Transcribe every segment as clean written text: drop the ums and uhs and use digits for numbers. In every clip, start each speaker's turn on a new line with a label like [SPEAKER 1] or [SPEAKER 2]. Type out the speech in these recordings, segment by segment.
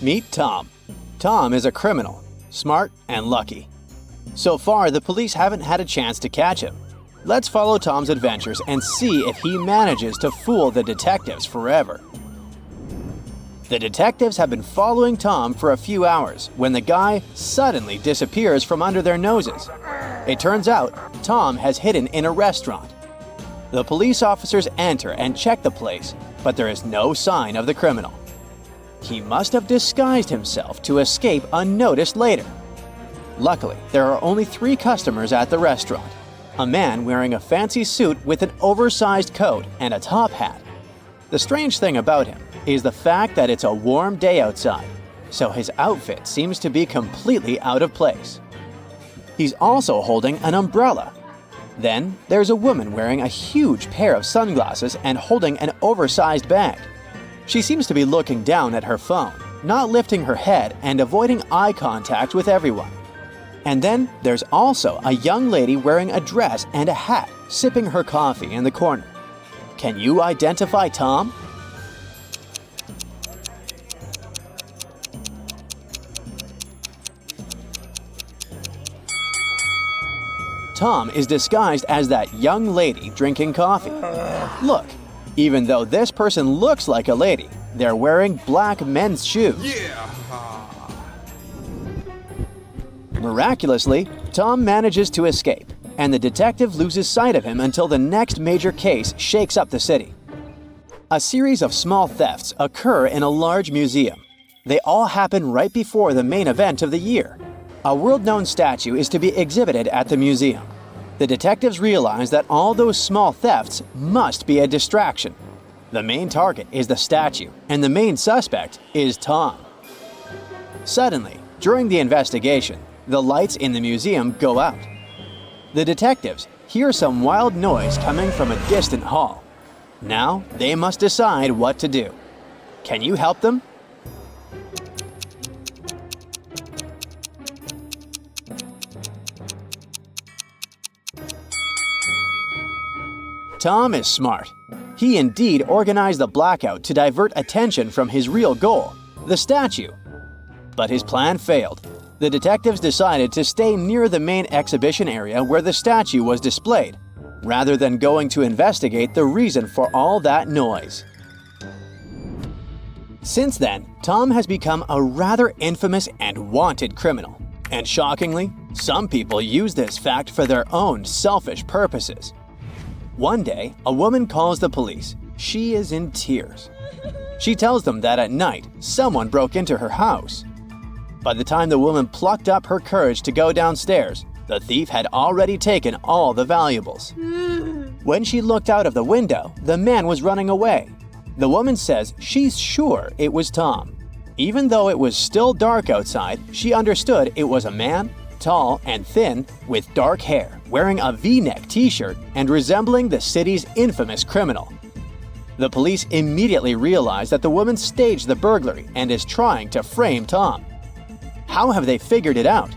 [SPEAKER 1] Meet Tom. Tom is a criminal, smart and lucky. So far, the police haven't had a chance to catch him. Let's follow Tom's adventures and see if he manages to fool the detectives forever. The detectives have been following Tom for a few hours when the guy suddenly disappears from under their noses. It turns out Tom has hidden in a restaurant. The police officers enter and check the place, but there is no sign of the criminal. He must have disguised himself to escape unnoticed later. Luckily, there are only 3 customers at the restaurant. A man wearing a fancy suit with an oversized coat and a top hat. The strange thing about him is the fact that it's a warm day outside, so his outfit seems to be completely out of place. He's also holding an umbrella. Then, there's a woman wearing a huge pair of sunglasses and holding an oversized bag. She seems to be looking down at her phone, not lifting her head and avoiding eye contact with everyone. And then there's also a young lady wearing a dress and a hat, sipping her coffee in the corner. Can you identify Tom? Tom is disguised as that young lady drinking coffee. Look, even though this person looks like a lady, they're wearing black men's shoes. Miraculously, Tom manages to escape, and the detective loses sight of him until the next major case shakes up the city. A series of small thefts occur in a large museum. They all happen right before the main event of the year. A world-known statue is to be exhibited at the museum. The detectives realize that all those small thefts must be a distraction. The main target is the statue, and the main suspect is Tom. Suddenly, during the investigation, the lights in the museum go out. The detectives hear some wild noise coming from a distant hall. Now, they must decide what to do. Can you help them? Tom is smart. He indeed organized the blackout to divert attention from his real goal, the statue. But his plan failed. The detectives decided to stay near the main exhibition area where the statue was displayed, rather than going to investigate the reason for all that noise. Since then, Tom has become a rather infamous and wanted criminal. And shockingly, some people use this fact for their own selfish purposes. One day, a woman calls the police. She is in tears. She tells them that at night, someone broke into her house. By the time the woman plucked up her courage to go downstairs, the thief had already taken all the valuables. When she looked out of the window, the man was running away. The woman says she's sure it was Tom. Even though it was still dark outside, she understood it was a man, tall and thin, with dark hair, wearing a V-neck t-shirt and resembling the city's infamous criminal. The police immediately realize that the woman staged the burglary and is trying to frame Tom. How have they figured it out?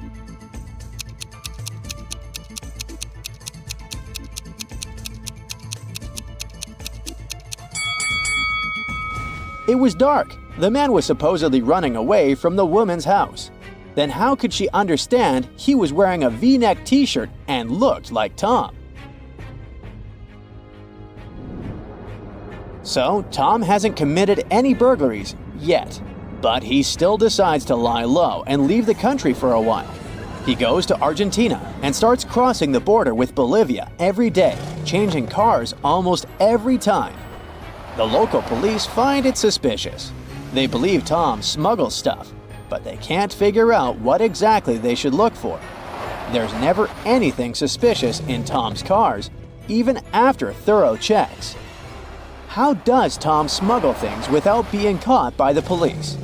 [SPEAKER 1] It was dark. The man was supposedly running away from the woman's house. Then how could she understand he was wearing a V-neck t-shirt and looked like Tom? So, Tom hasn't committed any burglaries yet, but he still decides to lie low and leave the country for a while. He goes to Argentina and starts crossing the border with Bolivia every day, changing cars almost every time. The local police find it suspicious. They believe Tom smuggles stuff, but they can't figure out what exactly they should look for. There's never anything suspicious in Tom's cars, even after thorough checks. How does Tom smuggle things without being caught by the police?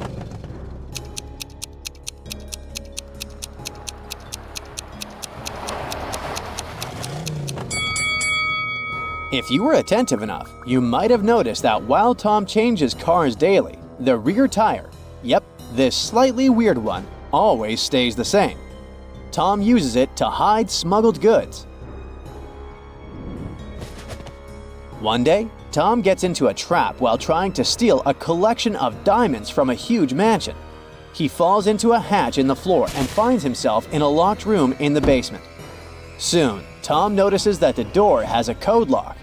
[SPEAKER 1] If you were attentive enough, you might have noticed that while Tom changes cars daily, the rear tire, yep, this slightly weird one, always stays the same. Tom uses it to hide smuggled goods. One day, Tom gets into a trap while trying to steal a collection of diamonds from a huge mansion. He falls into a hatch in the floor and finds himself in a locked room in the basement. Soon, Tom notices that the door has a code lock.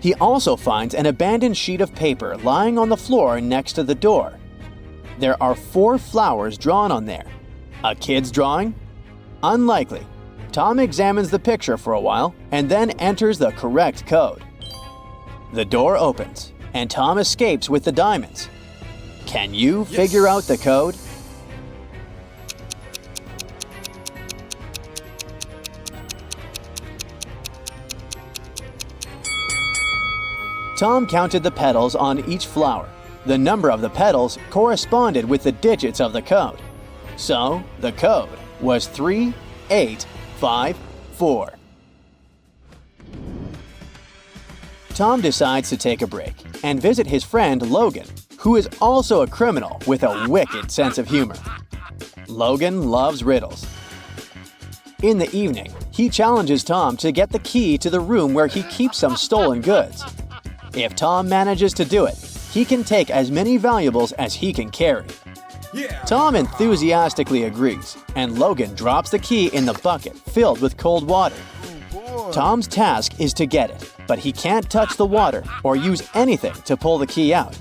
[SPEAKER 1] He also finds an abandoned sheet of paper lying on the floor next to the door. There are 4 flowers drawn on there. A kid's drawing? Unlikely. Tom examines the picture for a while and then enters the correct code. The door opens, and Tom escapes with the diamonds. Can you figure out the code? Tom counted the petals on each flower. The number of the petals corresponded with the digits of the code. So, the code was 3854. Tom decides to take a break and visit his friend Logan, who is also a criminal with a wicked sense of humor. Logan loves riddles. In the evening, he challenges Tom to get the key to the room where he keeps some stolen goods. If Tom manages to do it, he can take as many valuables as he can carry. Tom enthusiastically agrees, and Logan drops the key in the bucket filled with cold water. Tom's task is to get it, but he can't touch the water or use anything to pull the key out.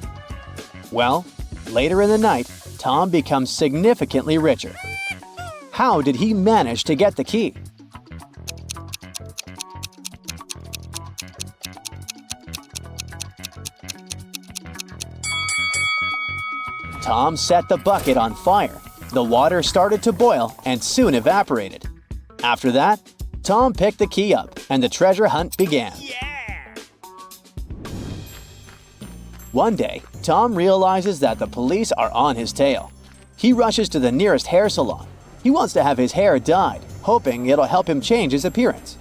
[SPEAKER 1] Well, later in the night, Tom becomes significantly richer. How did he manage to get the key? Tom set the bucket on fire. The water started to boil and soon evaporated. After that, Tom picked the key up and the treasure hunt began. One day, Tom realizes that the police are on his tail. He rushes to the nearest hair salon. He wants to have his hair dyed, hoping it'll help him change his appearance.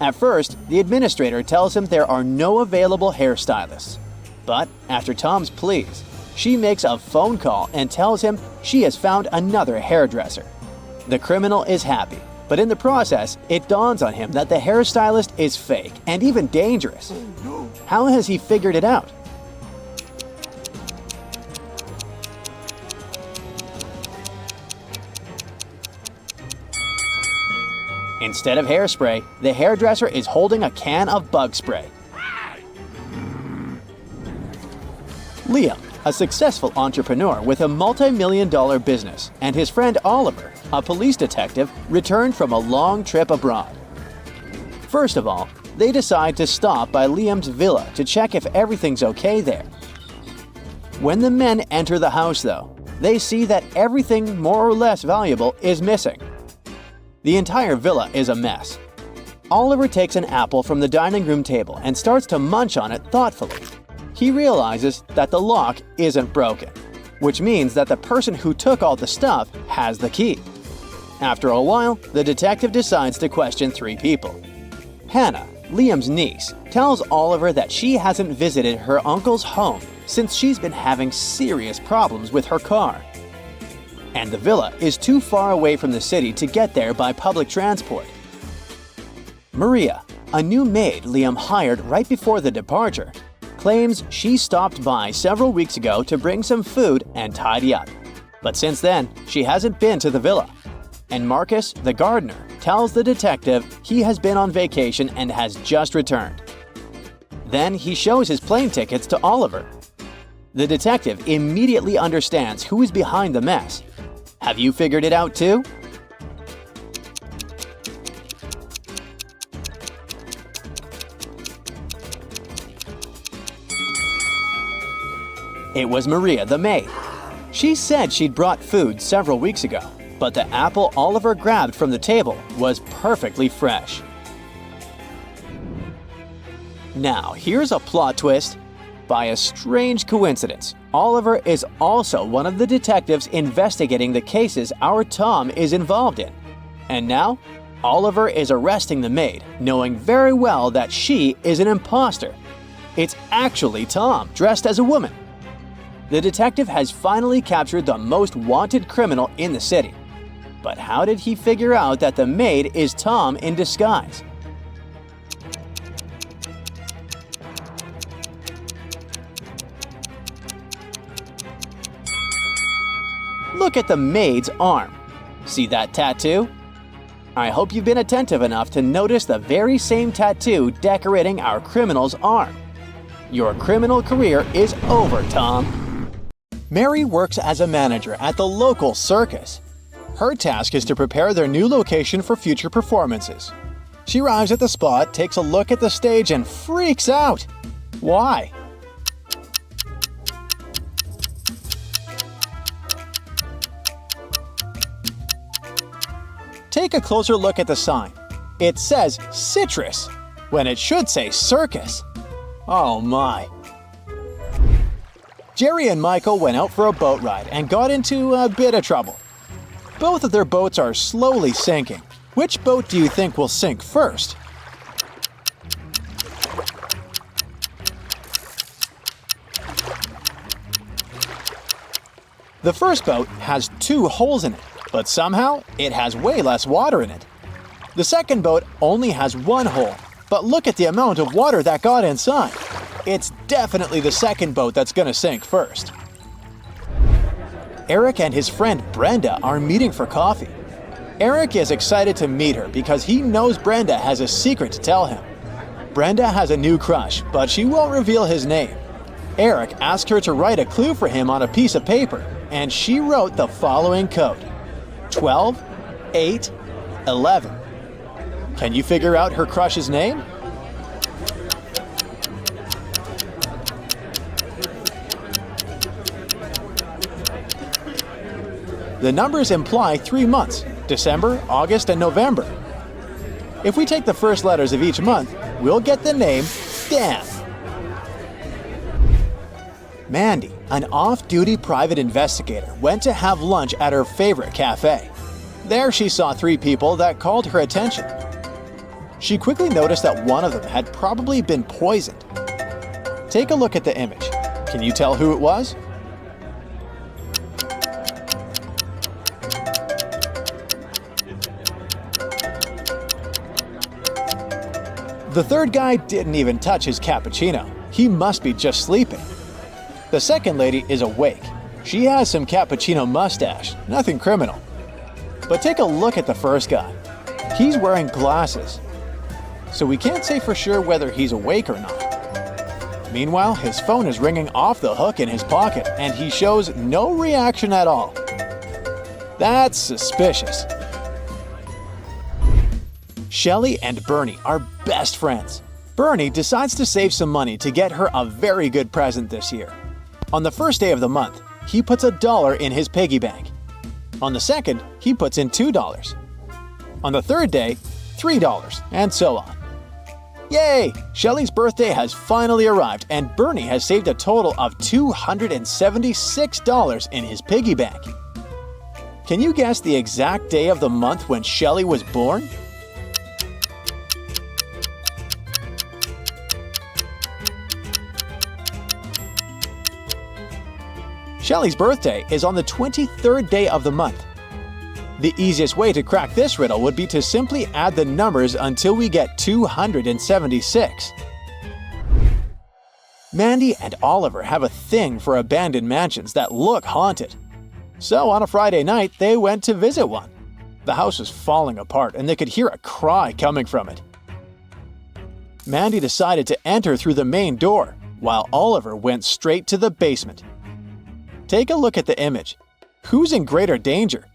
[SPEAKER 1] At first, the administrator tells him there are no available hairstylists. But after Tom's pleas, she makes a phone call and tells him she has found another hairdresser. The criminal is happy, but in the process, it dawns on him that the hairstylist is fake and even dangerous. How has he figured it out? Instead of hairspray, the hairdresser is holding a can of bug spray. Liam, a successful entrepreneur with a multi-million-dollar business, and his friend Oliver, a police detective, returned from a long trip abroad. First of all, they decide to stop by Liam's villa to check if everything's okay there. When the men enter the house, though, they see that everything more or less valuable is missing. The entire villa is a mess. Oliver takes an apple from the dining room table and starts to munch on it thoughtfully. He realizes that the lock isn't broken, which means that the person who took all the stuff has the key. After a while, the detective decides to question 3 people. Hannah, Liam's niece, tells Oliver that she hasn't visited her uncle's home since she's been having serious problems with her car. And the villa is too far away from the city to get there by public transport. Maria, a new maid Liam hired right before the departure, claims she stopped by several weeks ago to bring some food and tidy up. But since then, she hasn't been to the villa. And Marcus, the gardener, tells the detective he has been on vacation and has just returned. Then he shows his plane tickets to Oliver. The detective immediately understands who is behind the mess. Have you figured it out too? It was Maria, the maid. She said she'd brought food several weeks ago, but the apple Oliver grabbed from the table was perfectly fresh. Now, here's a plot twist. By a strange coincidence, Oliver is also one of the detectives investigating the cases our Tom is involved in. And now, Oliver is arresting the maid, knowing very well that she is an impostor. It's actually Tom, dressed as a woman. The detective has finally captured the most wanted criminal in the city. But how did he figure out that the maid is Tom in disguise? Look at the maid's arm. See that tattoo? I hope you've been attentive enough to notice the very same tattoo decorating our criminal's arm. Your criminal career is over, Tom. Mary works as a manager at the local circus. Her task is to prepare their new location for future performances. She arrives at the spot, takes a look at the stage, and freaks out. Why? Take a closer look at the sign. It says citrus, when it should say circus. Oh my. Jerry and Michael went out for a boat ride and got into a bit of trouble. Both of their boats are slowly sinking. Which boat do you think will sink first? The first boat has 2 holes in it, but somehow it has way less water in it. The second boat only has 1 hole, but look at the amount of water that got inside. It's definitely the second boat that's gonna sink first. Eric and his friend Brenda are meeting for coffee. Eric is excited to meet her because he knows Brenda has a secret to tell him. Brenda has a new crush, but she won't reveal his name. Eric asked her to write a clue for him on a piece of paper, and she wrote the following code: 12, 8, 11. Can you figure out her crush's name? The numbers imply 3 months: December, August, and November. If we take the first letters of each month, we'll get the name Dan. Mandy, an off-duty private investigator, went to have lunch at her favorite cafe. There she saw 3 people that called her attention. She quickly noticed that one of them had probably been poisoned. Take a look at the image. Can you tell who it was? The third guy didn't even touch his cappuccino. He must be just sleeping. The second lady is awake. She has some cappuccino mustache, nothing criminal. But take a look at the first guy. He's wearing glasses, so we can't say for sure whether he's awake or not. Meanwhile, his phone is ringing off the hook in his pocket, and he shows no reaction at all. That's suspicious. Shelly and Bernie are best friends. Bernie decides to save some money to get her a very good present this year. On the first day of the month, he puts $1 in his piggy bank. On the second, he puts in $2. On the third day, $3, and so on. Yay! Shelly's birthday has finally arrived, and Bernie has saved a total of $276 in his piggy bank. Can you guess the exact day of the month when Shelly was born? Shelly's birthday is on the 23rd day of the month. The easiest way to crack this riddle would be to simply add the numbers until we get 276. Mandy and Oliver have a thing for abandoned mansions that look haunted. So on a Friday night, they went to visit one. The house was falling apart and they could hear a cry coming from it. Mandy decided to enter through the main door, while Oliver went straight to the basement. Take a look at the image. Who's in greater danger?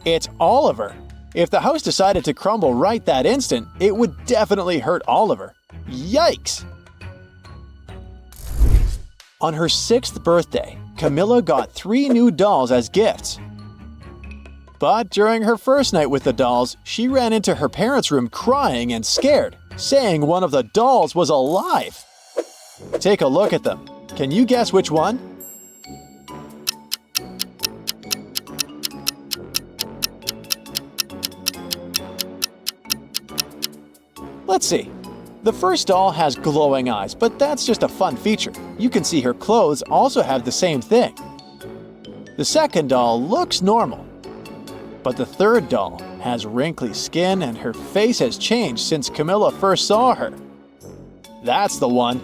[SPEAKER 1] It's Oliver. If the house decided to crumble right that instant, it would definitely hurt Oliver. Yikes! On her 6th birthday, Camilla got 3 new dolls as gifts. But during her first night with the dolls, she ran into her parents' room crying and scared, saying one of the dolls was alive. Take a look at them. Can you guess which one? Let's see. The first doll has glowing eyes, but that's just a fun feature. You can see her clothes also have the same thing. The second doll looks normal. But the third doll has wrinkly skin and her face has changed since Camilla first saw her. That's the one.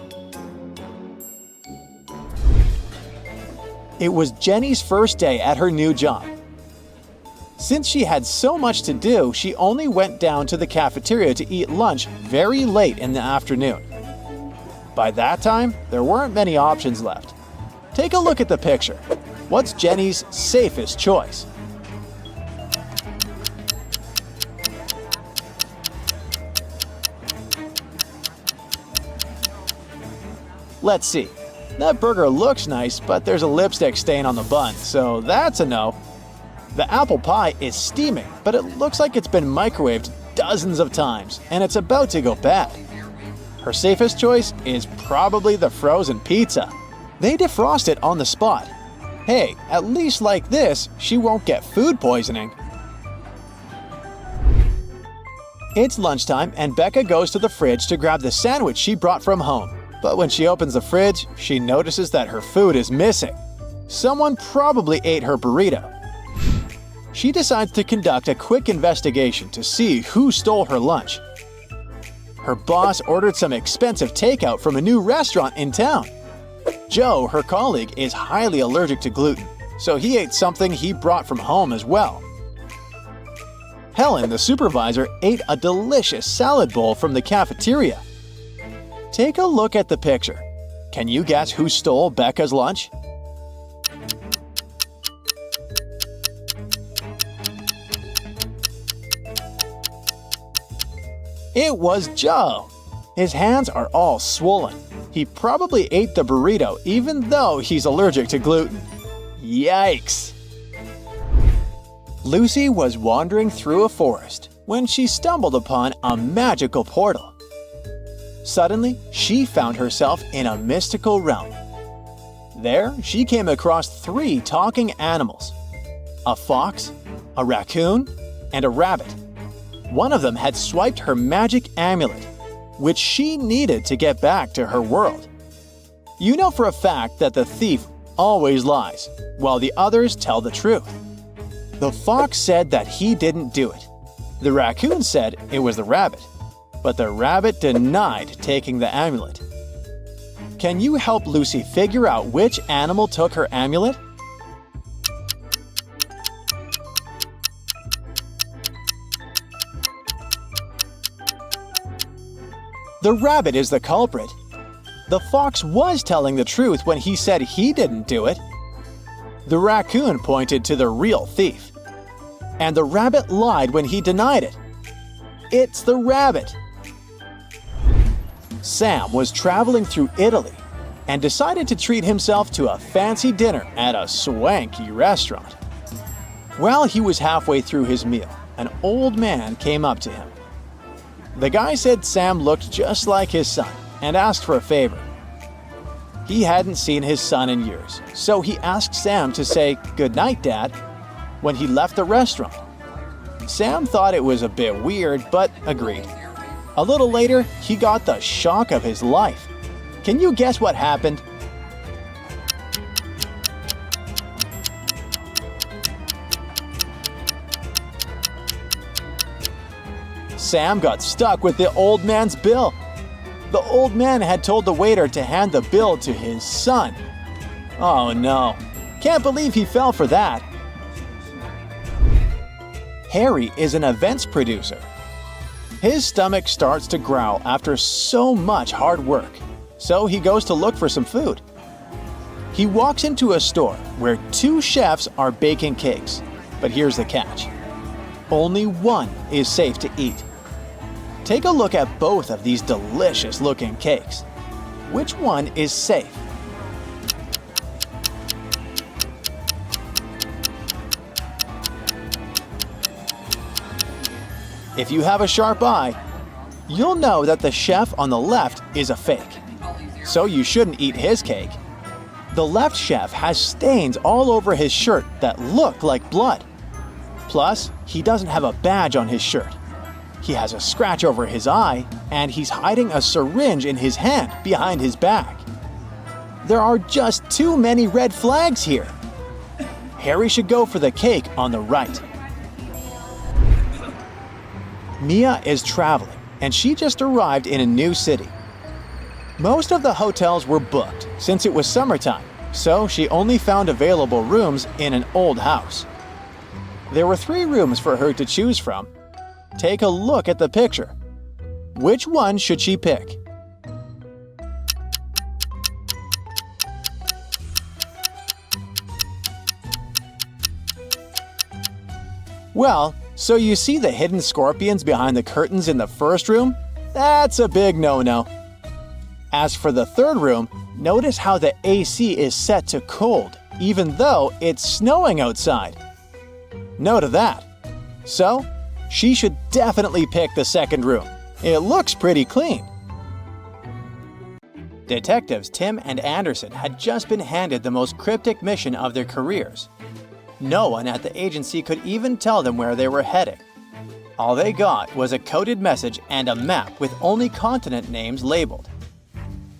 [SPEAKER 1] It was Jenny's first day at her new job. Since she had so much to do, she only went down to the cafeteria to eat lunch very late in the afternoon. By that time, there weren't many options left. Take a look at the picture. What's Jenny's safest choice? Let's see. That burger looks nice, but there's a lipstick stain on the bun, so that's a no. The apple pie is steaming, but it looks like it's been microwaved dozens of times, and it's about to go bad. Her safest choice is probably the frozen pizza. They defrost it on the spot. Hey, at least like this, she won't get food poisoning. It's lunchtime, and Becca goes to the fridge to grab the sandwich she brought from home. But when she opens the fridge, she notices that her food is missing. Someone probably ate her burrito. She decides to conduct a quick investigation to see who stole her lunch. Her boss ordered some expensive takeout from a new restaurant in town. Joe, her colleague, is highly allergic to gluten, so he ate something he brought from home as well. Helen, the supervisor, ate a delicious salad bowl from the cafeteria. Take a look at the picture. Can you guess who stole Becca's lunch? It was Joe. His hands are all swollen. He probably ate the burrito even though he's allergic to gluten. Yikes! Lucy was wandering through a forest when she stumbled upon a magical portal. Suddenly, she found herself in a mystical realm. There, she came across 3 talking animals: a fox, a raccoon, and a rabbit. One of them had swiped her magic amulet, which she needed to get back to her world. You know for a fact that the thief always lies, while the others tell the truth. The fox said that he didn't do it. The raccoon said it was the rabbit, but the rabbit denied taking the amulet. Can you help Lucy figure out which animal took her amulet? The rabbit is the culprit. The fox was telling the truth when he said he didn't do it. The raccoon pointed to the real thief. And the rabbit lied when he denied it. It's the rabbit. Sam was traveling through Italy and decided to treat himself to a fancy dinner at a swanky restaurant. While he was halfway through his meal, an old man came up to him. The guy said Sam looked just like his son and asked for a favor. He hadn't seen his son in years, so he asked Sam to say "Good night, Dad" when he left the restaurant. Sam thought it was a bit weird, but agreed. A little later, he got the shock of his life. Can you guess what happened? Sam got stuck with the old man's bill. The old man had told the waiter to hand the bill to his son. Oh no, can't believe he fell for that. Harry is an events producer. His stomach starts to growl after so much hard work, so he goes to look for some food. He walks into a store where 2 chefs are baking cakes, but here's the catch. Only one is safe to eat. Take a look at both of these delicious-looking cakes. Which one is safe? If you have a sharp eye, you'll know that the chef on the left is a fake, so you shouldn't eat his cake. The left chef has stains all over his shirt that look like blood. Plus, he doesn't have a badge on his shirt. He has a scratch over his eye, and he's hiding a syringe in his hand behind his back. There are just too many red flags here. Harry should go for the cake on the right. Mia is traveling, and she just arrived in a new city. Most of the hotels were booked since it was summertime, so she only found available rooms in an old house. There were 3 rooms for her to choose from. Take a look at the picture. Which one should she pick? Well, so you see the hidden scorpions behind the curtains in the first room? That's a big no-no. As for the third room, notice how the AC is set to cold, even though it's snowing outside. Note of that. So, she should definitely pick the second room. It looks pretty clean. Detectives Tim and Anderson had just been handed the most cryptic mission of their careers. No one at the agency could even tell them where they were heading. All they got was a coded message and a map with only continent names labeled.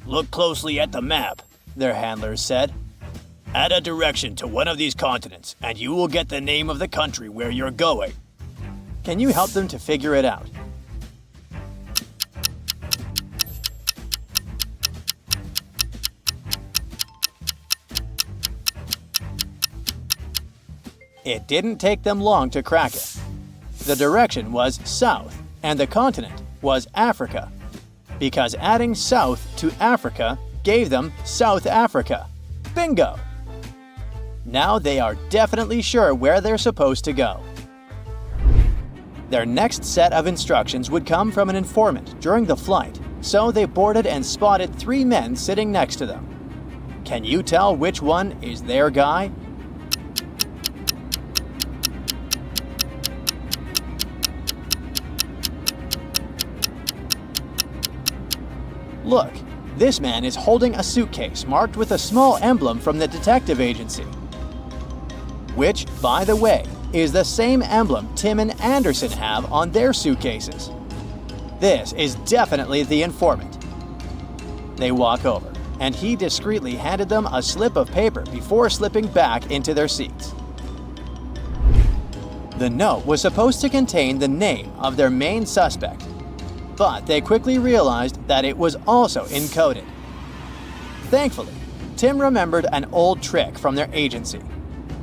[SPEAKER 1] "Look closely at the map," their handlers said. "Add a direction to one of these continents, and you will get the name of the country where you're going." Can you help them to figure it out? It didn't take them long to crack it. The direction was south, and the continent was Africa, because adding south to Africa gave them South Africa. Bingo! Now they are definitely sure where they're supposed to go. Their next set of instructions would come from an informant during the flight, so they boarded and spotted 3 men sitting next to them. Can you tell which one is their guy? Look, this man is holding a suitcase marked with a small emblem from the detective agency. Which, by the way, is the same emblem Tim and Anderson have on their suitcases. This is definitely the informant. They walk over, and he discreetly handed them a slip of paper before slipping back into their seats. The note was supposed to contain the name of their main suspect, but they quickly realized that it was also encoded. Thankfully, Tim remembered an old trick from their agency.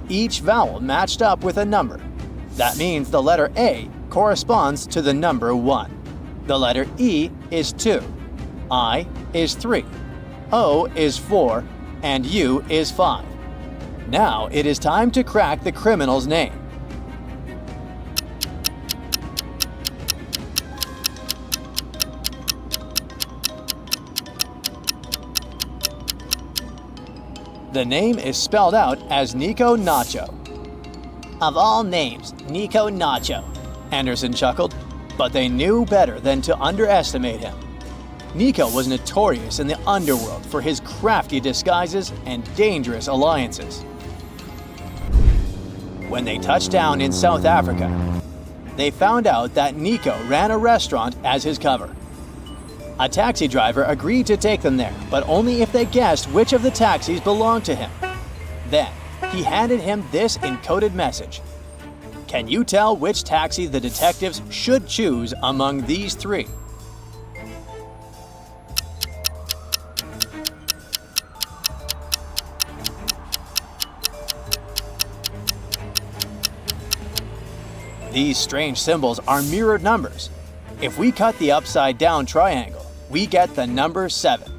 [SPEAKER 1] Each vowel matched up with a number. That means the letter A corresponds to the number 1. The letter E is 2, I is 3, O is 4, and U is 5. Now it is time to crack the criminal's name. The name is spelled out as Nico Nacho. Of all names, Nico Nacho, Anderson chuckled, but they knew better than to underestimate him. Nico was notorious in the underworld for his crafty disguises and dangerous alliances. When they touched down in South Africa, they found out that Nico ran a restaurant as his cover. A taxi driver agreed to take them there, but only if they guessed which of the taxis belonged to him. Then, he handed him this encoded message. Can you tell which taxi the detectives should choose among these 3? These strange symbols are mirrored numbers. If we cut the upside-down triangle, we get the number 7.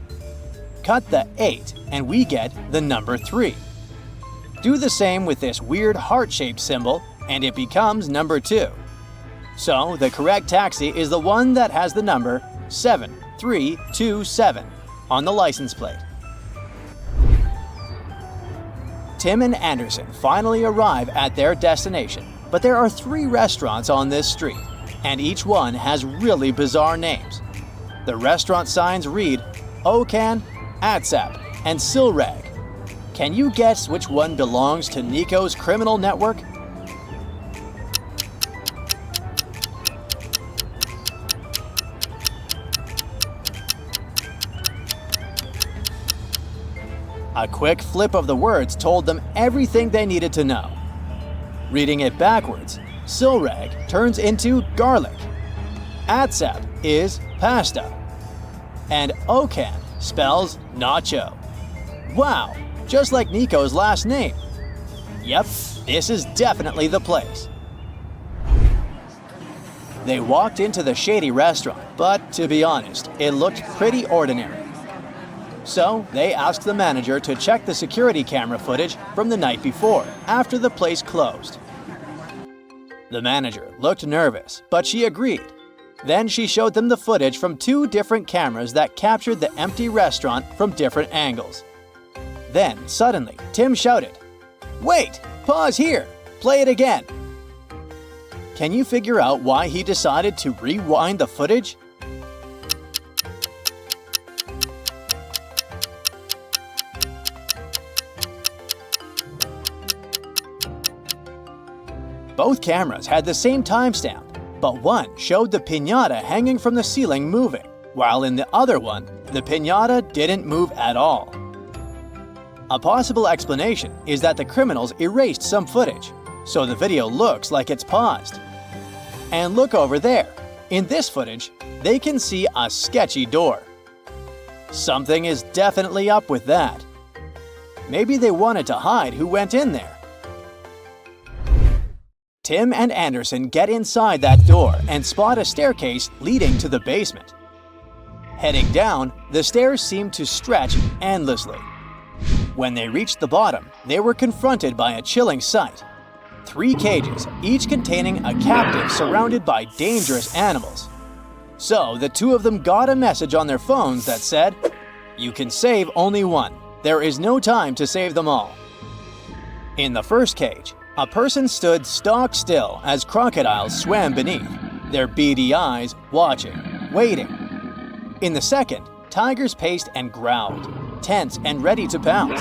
[SPEAKER 1] Cut the 8, and we get the number 3. Do the same with this weird heart-shaped symbol, and it becomes number 2. So, the correct taxi is the one that has the number 7327 on the license plate. Tim and Anderson finally arrive at their destination, but there are 3 restaurants on this street, and each one has really bizarre names. The restaurant signs read Okan, Atsap, and Silrag. Can you guess which one belongs to Nico's criminal network? A quick flip of the words told them everything they needed to know. Reading it backwards, Silrag turns into garlic. Atsep is pasta. And Okan spells nacho. Wow, just like Nico's last name. Yep, this is definitely the place. They walked into the shady restaurant, but to be honest, it looked pretty ordinary. So they asked the manager to check the security camera footage from the night before, after the place closed. The manager looked nervous, but she agreed. Then she showed them the footage from 2 different cameras that captured the empty restaurant from different angles. Then, suddenly, Tim shouted, "Wait! Pause here! Play it again!" Can you figure out why he decided to rewind the footage? Both cameras had the same timestamp, but one showed the piñata hanging from the ceiling moving, while in the other one, the piñata didn't move at all. A possible explanation is that the criminals erased some footage, so the video looks like it's paused. And look over there. In this footage, they can see a sketchy door. Something is definitely up with that. Maybe they wanted to hide who went in there. Tim and Anderson get inside that door and spot a staircase leading to the basement. Heading down, the stairs seemed to stretch endlessly. When they reached the bottom, they were confronted by a chilling sight. 3 cages, each containing a captive surrounded by dangerous animals. So the 2 of them got a message on their phones that said, "You can save only one. There is no time to save them all." In the first cage, a person stood stock still as crocodiles swam beneath, their beady eyes watching, waiting. In the second, tigers paced and growled, tense and ready to pounce.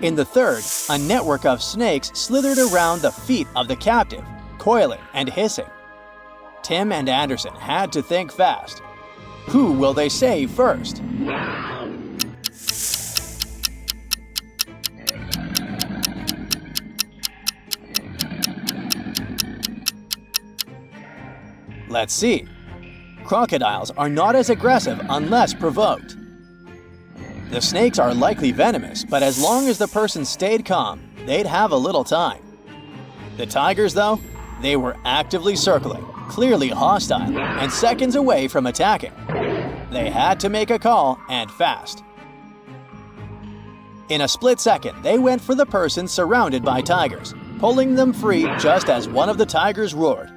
[SPEAKER 1] In the third, a network of snakes slithered around the feet of the captive, coiling and hissing. Tim and Anderson had to think fast. Who will they save first? Let's see. Crocodiles are not as aggressive unless provoked. The snakes are likely venomous, but as long as the person stayed calm, they'd have a little time. The tigers, though, they were actively circling, clearly hostile, and seconds away from attacking. They had to make a call, and fast. In a split second, they went for the person surrounded by tigers, pulling them free just as one of the tigers roared.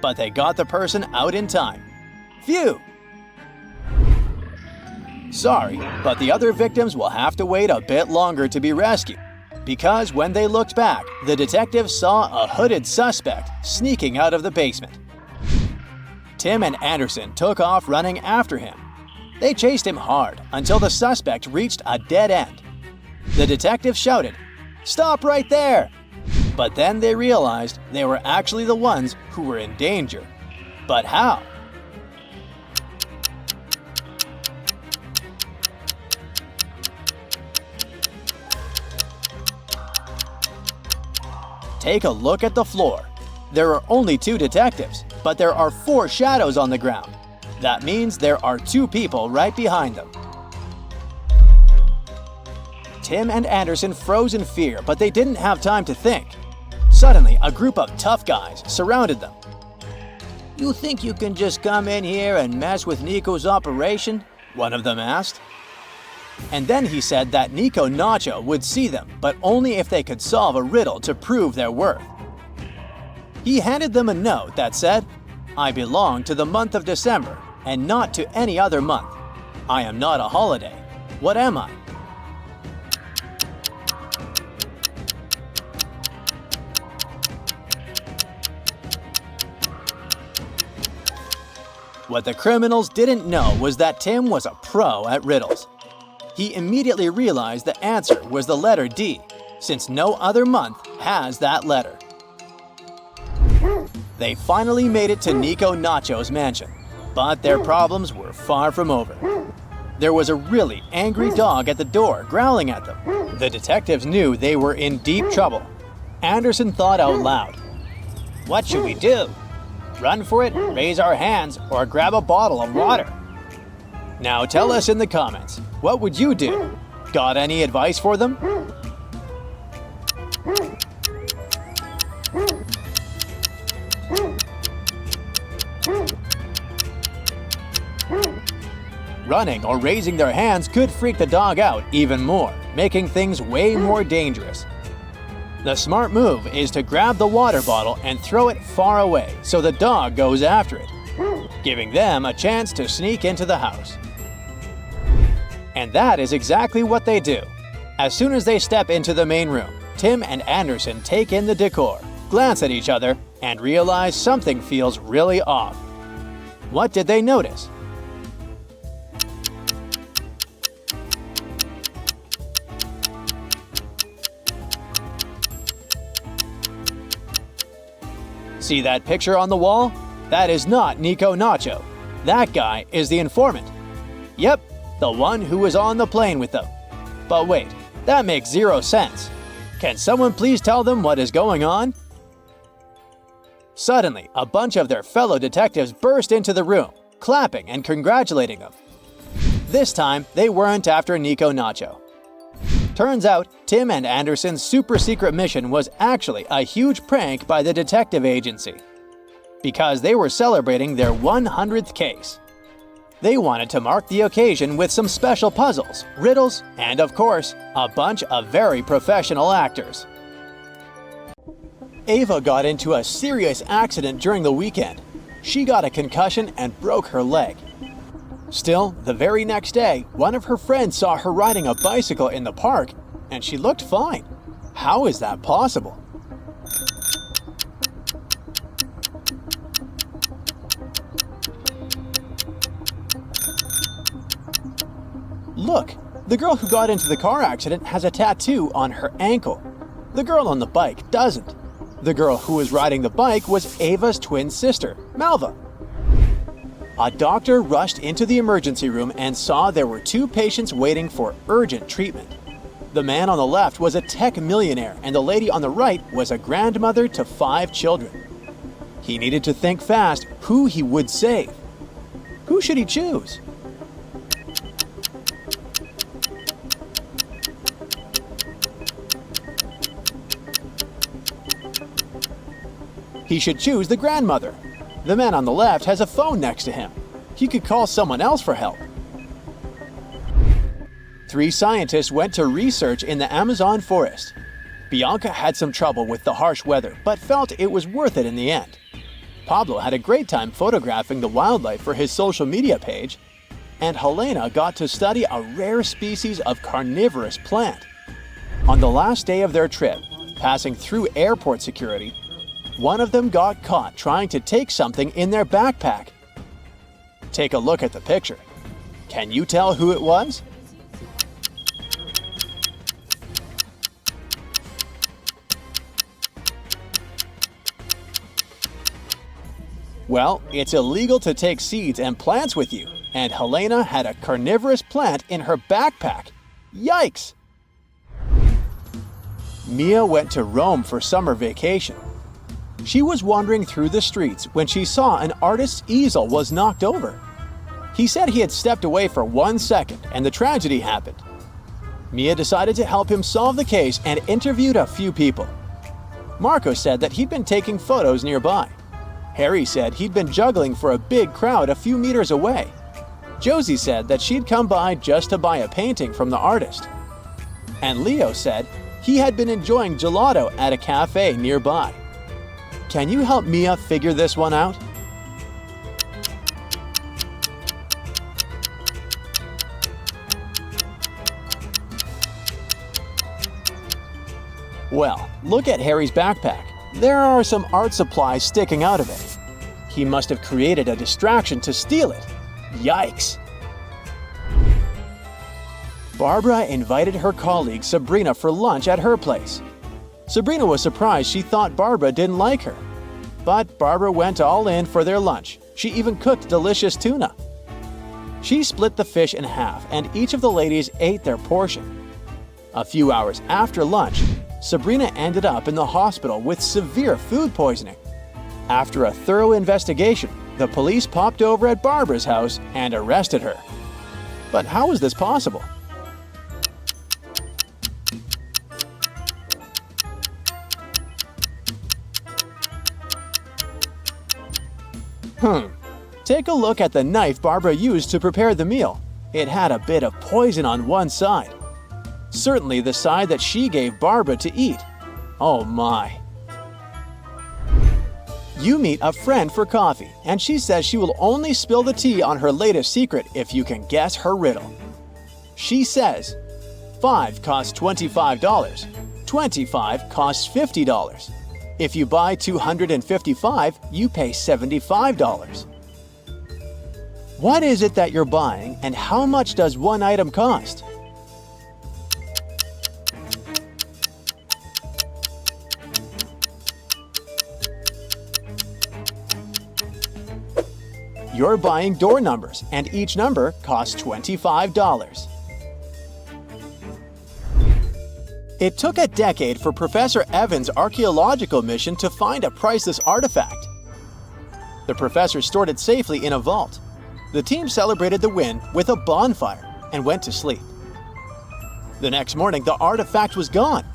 [SPEAKER 1] But they got the person out in time. Phew! Sorry, but the other victims will have to wait a bit longer to be rescued, because when they looked back, the detectives saw a hooded suspect sneaking out of the basement. Tim and Anderson took off running after him. They chased him hard until the suspect reached a dead end. The detectives shouted, "Stop right there!" But then they realized they were actually the ones who were in danger. But how? Take a look at the floor. There are only 2 detectives, but there are 4 shadows on the ground. That means there are 2 people right behind them. Tim and Anderson froze in fear, but they didn't have time to think. Suddenly, a group of tough guys surrounded them. "You think you can just come in here and mess with Nico's operation?" one of them asked. And then he said that Nico Nacho would see them, but only if they could solve a riddle to prove their worth. He handed them a note that said, "I belong to the month of December, and not to any other month. I am not a holiday. What am I?" What the criminals didn't know was that Tim was a pro at riddles. He immediately realized the answer was the letter D, since no other month has that letter. They finally made it to Nico Nacho's mansion, but their problems were far from over. There was a really angry dog at the door growling at them. The detectives knew they were in deep trouble. Anderson thought out loud. "What should we do?" run for it, raise our hands, or grab a bottle of water? Now tell us in the comments, what would you do? Got any advice for them? Running or raising their hands could freak the dog out even more, making things way more dangerous. The smart move is to grab the water bottle and throw it far away so the dog goes after it, giving them a chance to sneak into the house. And that is exactly what they do. As soon as they step into the main room, Tim and Anderson take in the decor, glance at each other, and realize something feels really off. What did they notice? See that picture on the wall? That is not Nico Nacho. That guy is the informant. Yep, the one who was on the plane with them. But wait, that makes zero sense. Can someone please tell them what is going on? Suddenly, a bunch of their fellow detectives burst into the room, clapping and congratulating them. This time, they weren't after Nico Nacho. Turns out, Tim and Anderson's super secret mission was actually a huge prank by the detective agency, because they were celebrating their 100th case. They wanted to mark the occasion with some special puzzles, riddles, and of course, a bunch of very professional actors. Ava got into a serious accident during the weekend. She got a concussion and broke her leg. Still, the very next day, one of her friends saw her riding a bicycle in the park, and she looked fine. How is that possible? Look, the girl who got into the car accident has a tattoo on her ankle. The girl on the bike doesn't. The girl who was riding the bike was Ava's twin sister, Malva. A doctor rushed into the emergency room and saw there were 2 patients waiting for urgent treatment. The man on the left was a tech millionaire, and the lady on the right was a grandmother to 5 children. He needed to think fast who he would save. Who should he choose? He should choose the grandmother. The man on the left has a phone next to him. He could call someone else for help. 3 scientists went to research in the Amazon forest. Bianca had some trouble with the harsh weather, but felt it was worth it in the end. Pablo had a great time photographing the wildlife for his social media page, and Helena got to study a rare species of carnivorous plant. On the last day of their trip, passing through airport security, one of them got caught trying to take something in their backpack. Take a look at the picture. Can you tell who it was? Well, it's illegal to take seeds and plants with you, and Helena had a carnivorous plant in her backpack. Yikes! Mia went to Rome for summer vacation. She was wandering through the streets when she saw an artist's easel was knocked over. He said he had stepped away for 1 second and the tragedy happened. Mia decided to help him solve the case and interviewed a few people. Marco said that he'd been taking photos nearby. Harry said he'd been juggling for a big crowd a few meters away. Josie said that she'd come by just to buy a painting from the artist. And Leo said he had been enjoying gelato at a cafe nearby. Can you help Mia figure this one out? Well, look at Harry's backpack. There are some art supplies sticking out of it. He must have created a distraction to steal it. Yikes! Barbara invited her colleague Sabrina for lunch at her place. Sabrina was surprised she thought Barbara didn't like her. But Barbara went all in for their lunch. She even cooked delicious tuna. She split the fish in half, and each of the ladies ate their portion. A few hours after lunch, Sabrina ended up in the hospital with severe food poisoning. After a thorough investigation, the police popped over at Barbara's house and arrested her. But how is this possible? Take a look at the knife Barbara used to prepare the meal. It had a bit of poison on one side. Certainly the side that she gave Barbara to eat. Oh my. You meet a friend for coffee, and she says she will only spill the tea on her latest secret if you can guess her riddle. She says, 5 costs $25, 25 costs $50. If you buy 255, you pay $75. What is it that you're buying, and how much does one item cost? You're buying door numbers, and each number costs $25. It took a decade for Professor Evans' archaeological mission to find a priceless artifact. The professor stored it safely in a vault. The team celebrated the win with a bonfire and went to sleep. The next morning, the artifact was gone.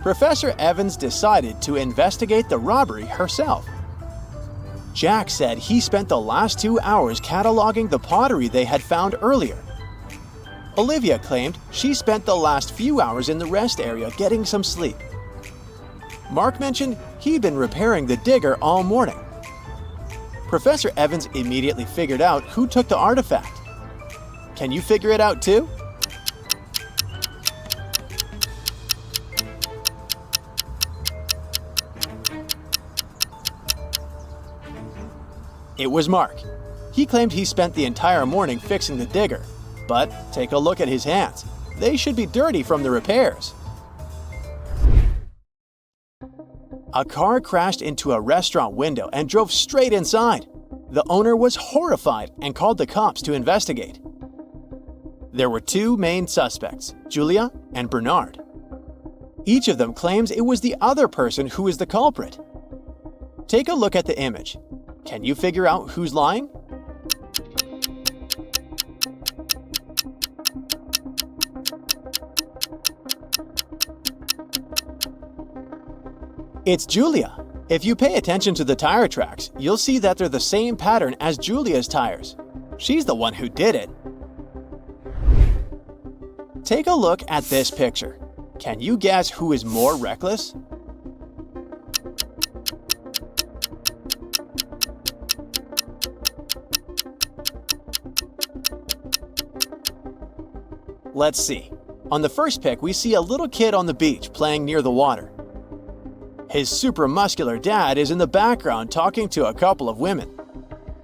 [SPEAKER 1] Professor Evans decided to investigate the robbery herself. Jack said he spent the last 2 hours cataloging the pottery they had found earlier. Olivia claimed she spent the last few hours in the rest area getting some sleep. Mark mentioned he'd been repairing the digger all morning. Professor Evans immediately figured out who took the artifact. Can you figure it out too? It was Mark. He claimed he spent the entire morning fixing the digger. But take a look at his hands. They should be dirty from the repairs. A car crashed into a restaurant window and drove straight inside. The owner was horrified and called the cops to investigate. There were 2 main suspects, Julia and Bernard. Each of them claims it was the other person who is the culprit. Take a look at the image. Can you figure out who's lying? It's Julia. If you pay attention to the tire tracks, you'll see that they're the same pattern as Julia's tires. She's the one who did it. Take a look at this picture. Can you guess who is more reckless? Let's see. On the first pic, we see a little kid on the beach playing near the water. His super muscular dad is in the background talking to a couple of women.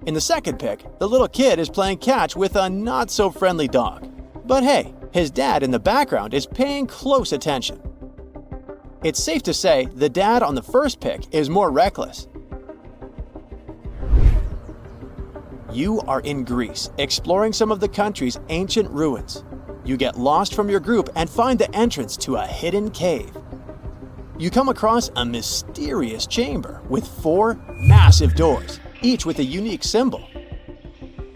[SPEAKER 1] In the second pic, the little kid is playing catch with a not-so-friendly dog. But hey, his dad in the background is paying close attention. It's safe to say the dad on the first pic is more reckless. You are in Greece, exploring some of the country's ancient ruins. You get lost from your group and find the entrance to a hidden cave. You come across a mysterious chamber with 4 massive doors, each with a unique symbol.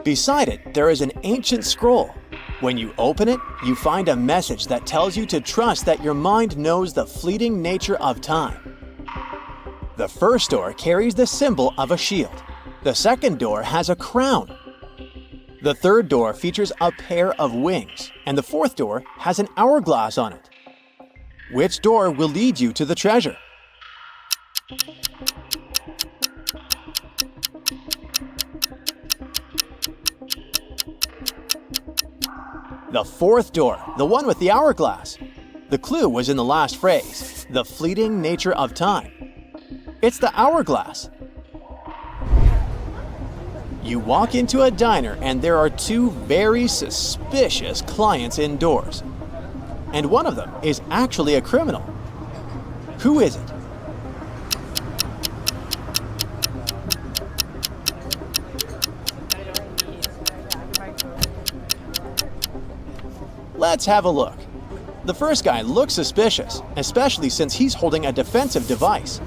[SPEAKER 1] Beside it, there is an ancient scroll. When you open it, you find a message that tells you to trust that your mind knows the fleeting nature of time. The first door carries the symbol of a shield. The second door has a crown. The third door features a pair of wings, and the fourth door has an hourglass on it. Which door will lead you to the treasure? The fourth door, the one with the hourglass. The clue was in the last phrase, the fleeting nature of time. It's the hourglass. You walk into a diner and there are 2 very suspicious clients indoors. And one of them is actually a criminal. Who is it? Let's have a look. The first guy looks suspicious, especially since he's holding a defensive device.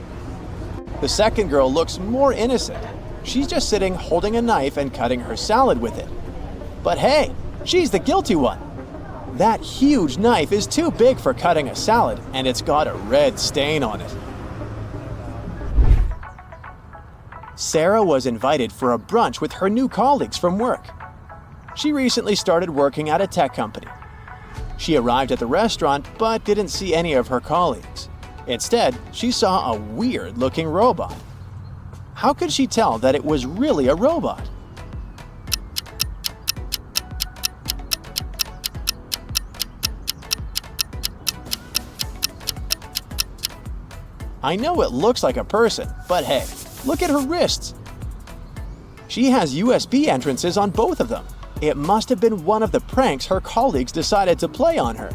[SPEAKER 1] The second girl looks more innocent. She's just sitting holding a knife and cutting her salad with it. But hey, she's the guilty one. That huge knife is too big for cutting a salad, and it's got a red stain on it. Sarah was invited for a brunch with her new colleagues from work. She recently started working at a tech company. She arrived at the restaurant but didn't see any of her colleagues. Instead, she saw a weird-looking robot. How could she tell that it was really a robot? I know it looks like a person, but hey, look at her wrists. She has USB entrances on both of them. It must have been one of the pranks her colleagues decided to play on her.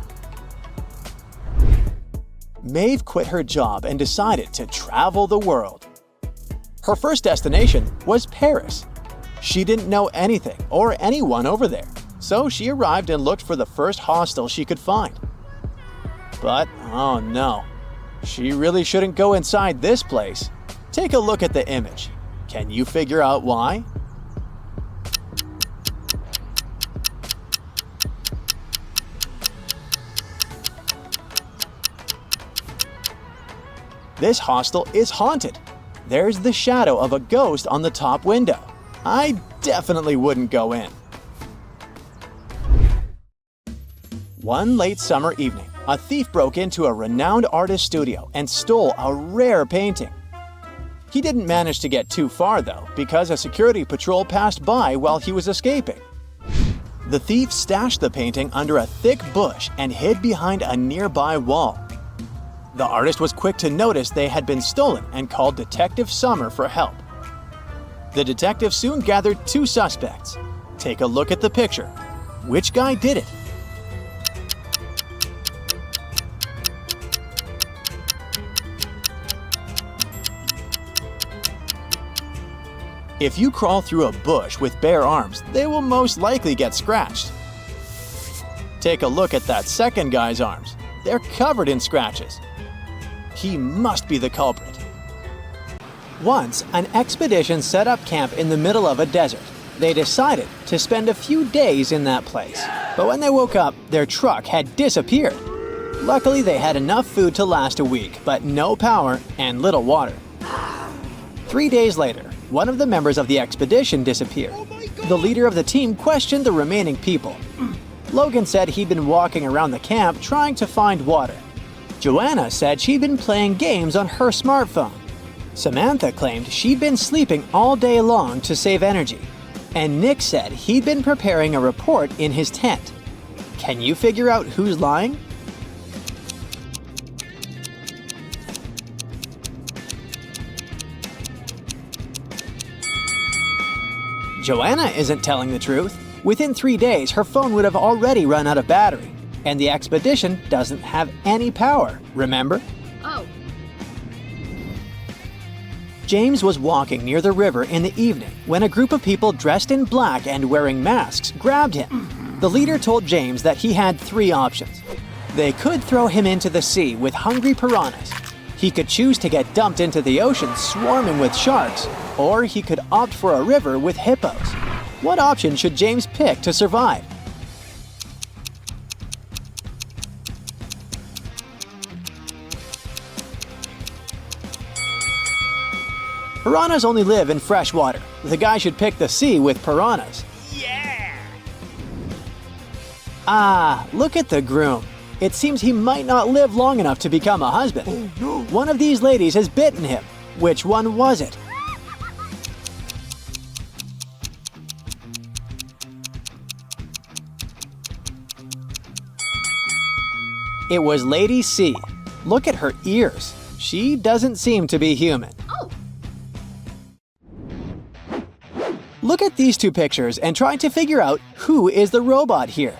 [SPEAKER 1] Maeve quit her job and decided to travel the world. Her first destination was Paris. She didn't know anything or anyone over there, so she arrived and looked for the first hostel she could find. But, oh no, she really shouldn't go inside this place. Take a look at the image. Can you figure out why? This hostel is haunted. There's the shadow of a ghost on the top window. I definitely wouldn't go in. One late summer evening, a thief broke into a renowned artist studio and stole a rare painting. He didn't manage to get too far though, because a security patrol passed by while he was escaping. The thief stashed the painting under a thick bush and hid behind a nearby wall. The artist was quick to notice they had been stolen and called Detective Summer for help. The detective soon gathered two suspects. Take a look at the picture. Which guy did it? If you crawl through a bush with bare arms, they will most likely get scratched. Take a look at that second guy's arms. They're covered in scratches. He must be the culprit. Once, an expedition set up camp in the middle of a desert. They decided to spend a few days in that place. But when they woke up, their truck had disappeared. Luckily, they had enough food to last a week, but no power and little water. 3 days later, one of the members of the expedition disappeared. The leader of the team questioned the remaining people. Logan said he'd been walking around the camp trying to find water. Joanna said she'd been playing games on her smartphone. Samantha claimed she'd been sleeping all day long to save energy. And Nick said he'd been preparing a report in his tent. Can you figure out who's lying? Joanna isn't telling the truth. Within 3 days, her phone would have already run out of battery. And the expedition doesn't have any power, remember?
[SPEAKER 2] Oh.
[SPEAKER 1] James was walking near the river in the evening when a group of people dressed in black and wearing masks grabbed him. The leader told James that he had 3 options. They could throw him into the sea with hungry piranhas. He could choose to get dumped into the ocean swarming with sharks, or he could opt for a river with hippos. What option should James pick to survive? Piranhas only live in fresh water. The guy should pick the sea with piranhas.
[SPEAKER 2] Yeah!
[SPEAKER 1] Ah, look at the groom. It seems he might not live long enough to become a husband.
[SPEAKER 2] Oh no!
[SPEAKER 1] One of these ladies has bitten him. Which one was it? It was Lady C. Look at her ears. She doesn't seem to be human.
[SPEAKER 2] Oh!
[SPEAKER 1] Look at these 2 pictures and try to figure out who is the robot here.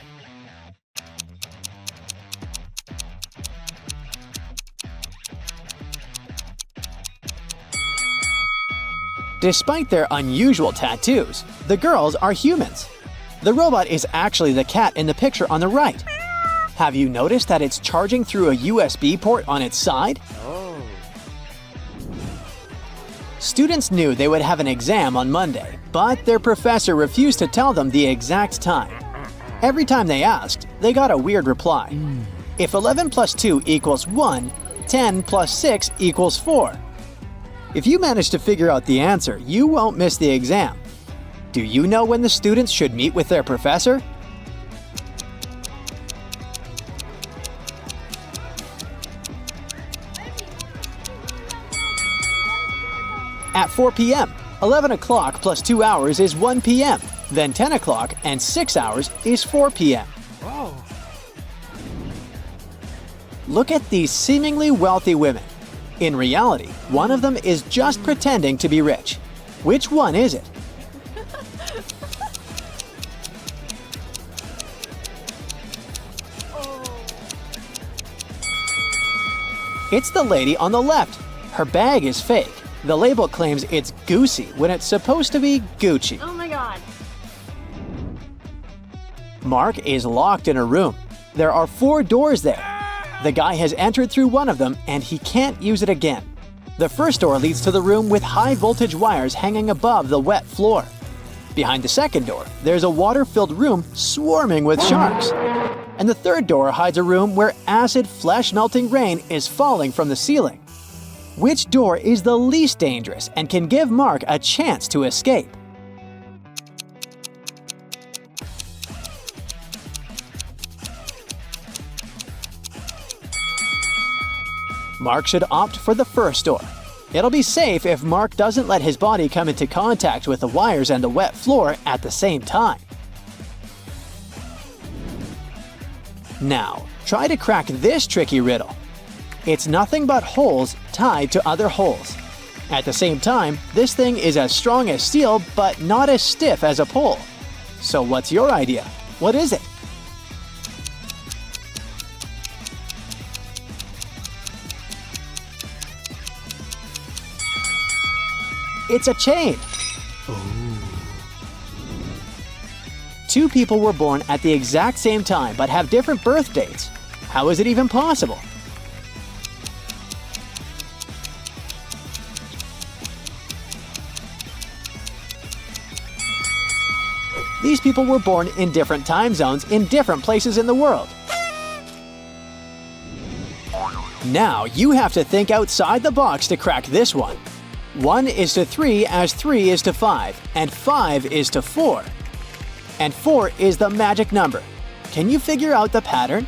[SPEAKER 1] Despite their unusual tattoos, the girls are humans. The robot is actually the cat in the picture on the right. Have you noticed that it's charging through a USB port on its side?
[SPEAKER 2] Oh.
[SPEAKER 1] Students knew they would have an exam on Monday, but their professor refused to tell them the exact time. Every time they asked, they got a weird reply. If 11 plus 2 equals 1, 10 plus 6 equals 4. If you manage to figure out the answer, you won't miss the exam. Do you know when the students should meet with their professor? At 4 p.m. 11 o'clock plus 2 hours is 1 p.m. Then 10 o'clock and 6 hours is 4 p.m.
[SPEAKER 2] Whoa.
[SPEAKER 1] Look at these seemingly wealthy women. In reality, one of them is just pretending to be rich. Which one is it? It's the lady on the left. Her bag is fake. The label claims it's Goosey when it's supposed to be Gucci.
[SPEAKER 3] Oh my god.
[SPEAKER 1] Mark is locked in a room. There are 4 doors there. The guy has entered through one of them and he can't use it again. The first door leads to the room with high voltage wires hanging above the wet floor. Behind the second door, there's a water-filled room swarming with sharks. And the third door hides a room where acid flesh-melting rain is falling from the ceiling. Which door is the least dangerous and can give Mark a chance to escape? Mark should opt for the first door. It'll be safe if Mark doesn't let his body come into contact with the wires and the wet floor at the same time. Now, try to crack this tricky riddle. It's nothing but holes tied to other holes. At the same time, this thing is as strong as steel but not as stiff as a pole. So what's your idea? What is it? It's a chain. Two people were born at the exact same time but have different birth dates. How is it even possible? These people were born in different time zones in different places in the world. Now you have to think outside the box to crack this one. 1 is to 3 as 3 is to 5, and 5 is to 4. And 4 is the magic number. Can you figure out the pattern?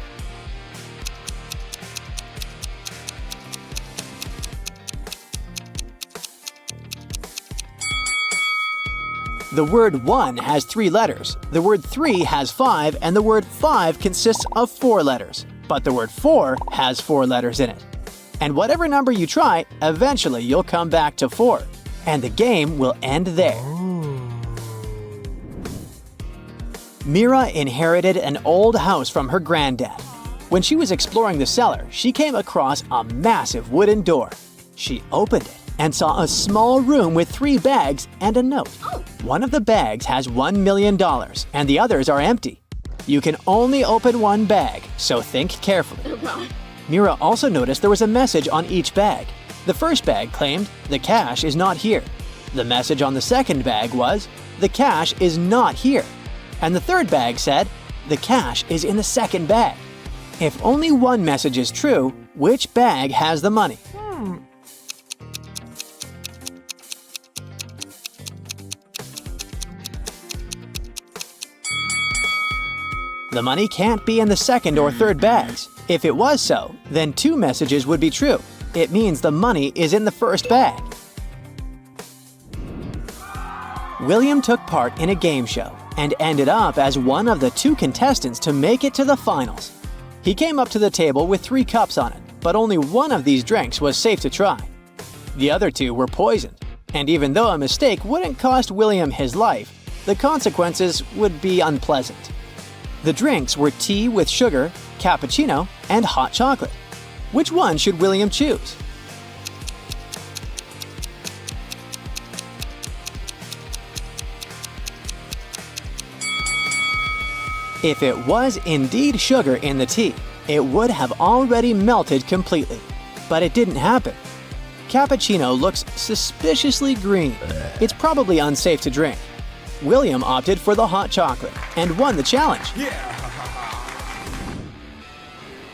[SPEAKER 1] The word 1 has 3 letters, the word 3 has 5, and the word 5 consists of 4 letters. But the word 4 has 4 letters in it. And whatever number you try, eventually you'll come back to 4. And the game will end there. Mira inherited an old house from her granddad. When she was exploring the cellar, she came across a massive wooden door. She opened it and saw a small room with 3 bags and a note. One of the bags has $1 million and the others are empty. You can only open one bag, so think carefully.
[SPEAKER 3] Oh god.
[SPEAKER 1] Mira also noticed there was a message on each bag. The first bag claimed, "The cash is not here." The message on the second bag was, "The cash is not here." And the third bag said, "The cash is in the second bag." If only one message is true, which bag has the money? The money can't be in the second or third bags. If it was so, then 2 messages would be true. It means the money is in the first bag. William took part in a game show and ended up as one of the 2 contestants to make it to the finals. He came up to the table with 3 cups on it, but only one of these drinks was safe to try. The other 2 were poisoned, and even though a mistake wouldn't cost William his life, the consequences would be unpleasant. The drinks were tea with sugar, cappuccino, and hot chocolate. Which one should William choose? If it was indeed sugar in the tea, it would have already melted completely. But it didn't happen. Cappuccino looks suspiciously green. It's probably unsafe to drink. William opted for the hot chocolate and won the challenge.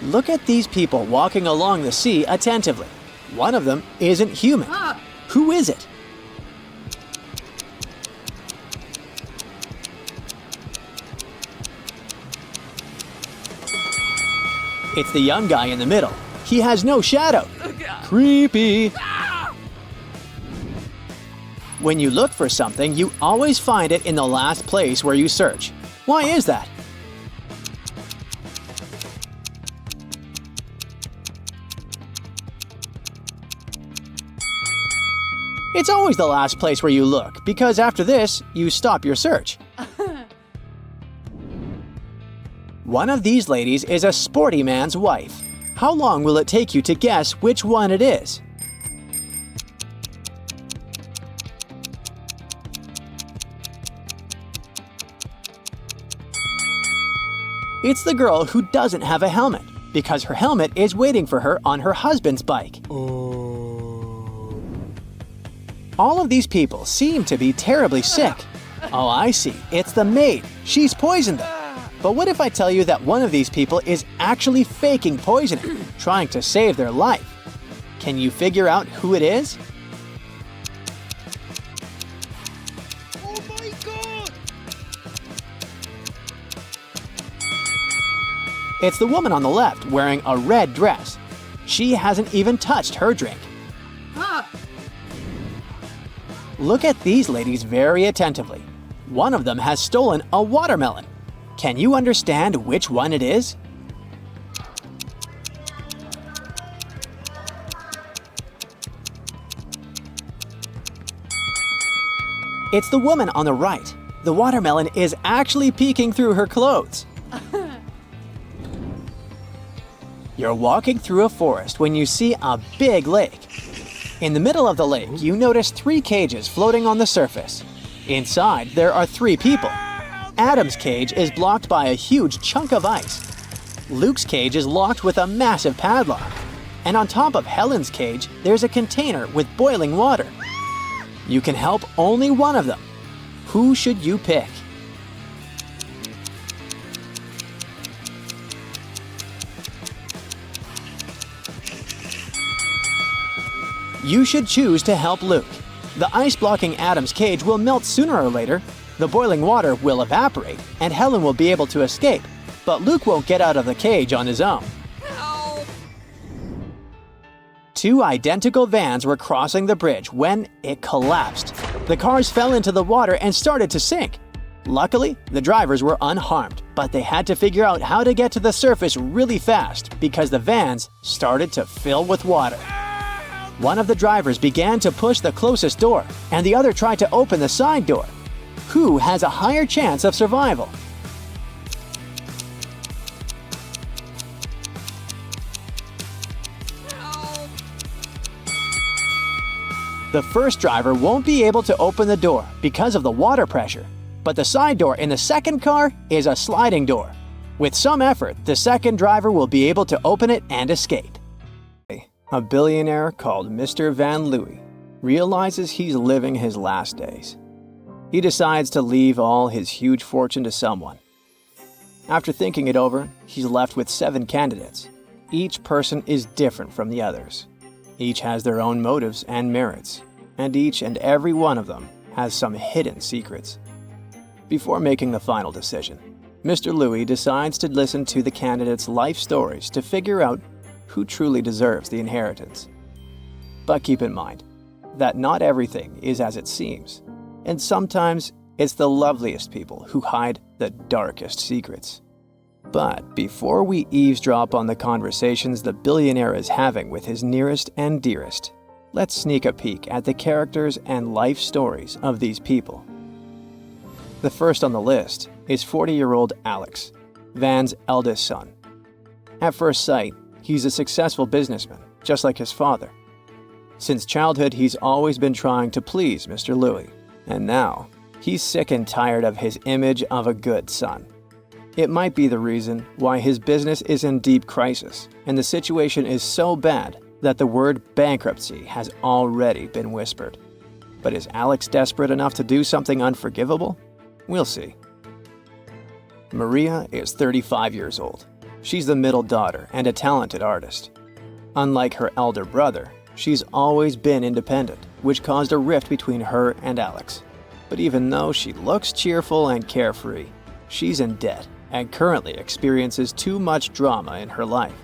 [SPEAKER 1] Look at these people walking along the sea attentively. One of them isn't human. Who is it? It's the young guy in the middle. He has no shadow. Creepy. When you look for something, you always find it in the last place where you search. Why is that? It's always the last place where you look, because after this, you stop your search. One of these ladies is a sporty man's wife. How long will it take you to guess which one it is? It's the girl who doesn't have a helmet, because her helmet is waiting for her on her husband's bike. All of these people seem to be terribly sick. Oh, I see. It's the maid. She's poisoned them. But what if I tell you that one of these people is actually faking poisoning, trying to save their life? Can you figure out who it is?
[SPEAKER 2] Oh my god!
[SPEAKER 1] It's the woman on the left wearing a red dress. She hasn't even touched her drink. Look at these ladies very attentively. One of them has stolen a watermelon. Can you understand which one it is? It's the woman on the right. The watermelon is actually peeking through her clothes. You're walking through a forest when you see a big lake. In the middle of the lake, you notice 3 cages floating on the surface. Inside, there are 3 people. Adam's cage is blocked by a huge chunk of ice. Luke's cage is locked with a massive padlock. And on top of Helen's cage, there's a container with boiling water. You can help only one of them. Who should you pick? You should choose to help Luke. The ice blocking Adam's cage will melt sooner or later. The boiling water will evaporate, and Helen will be able to escape, but Luke won't get out of the cage on his own.
[SPEAKER 2] Help!
[SPEAKER 1] 2 identical vans were crossing the bridge when it collapsed. The cars fell into the water and started to sink. Luckily, the drivers were unharmed, but they had to figure out how to get to the surface really fast because the vans started to fill with water. One of the drivers began to push the closest door, and the other tried to open the side door. Who has a higher chance of survival?
[SPEAKER 2] Help!
[SPEAKER 1] The first driver won't be able to open the door because of the water pressure, but the side door in the second car is a sliding door. With some effort, the second driver will be able to open it and escape. A billionaire called Mr. Van Louis realizes he's living his last days. He decides to leave all his huge fortune to someone. After thinking it over, he's left with 7 candidates. Each person is different from the others. Each has their own motives and merits, and each and every one of them has some hidden secrets. Before making the final decision, Mr. Louis decides to listen to the candidates' life stories to figure out who truly deserves the inheritance. But keep in mind that not everything is as it seems. And sometimes it's the loveliest people who hide the darkest secrets. But before we eavesdrop on the conversations the billionaire is having with his nearest and dearest, let's sneak a peek at the characters and life stories of these people. The first on the list is 40-year-old Alex, Van's eldest son. At first sight, he's a successful businessman, just like his father. Since childhood, he's always been trying to please Mr. Louis. And now, he's sick and tired of his image of a good son. It might be the reason why his business is in deep crisis, and the situation is so bad that the word bankruptcy has already been whispered. But is Alex desperate enough to do something unforgivable? We'll see. Maria is 35 years old. She's the middle daughter and a talented artist. Unlike her elder brother, she's always been independent, which caused a rift between her and Alex. But even though she looks cheerful and carefree, she's in debt and currently experiences too much drama in her life.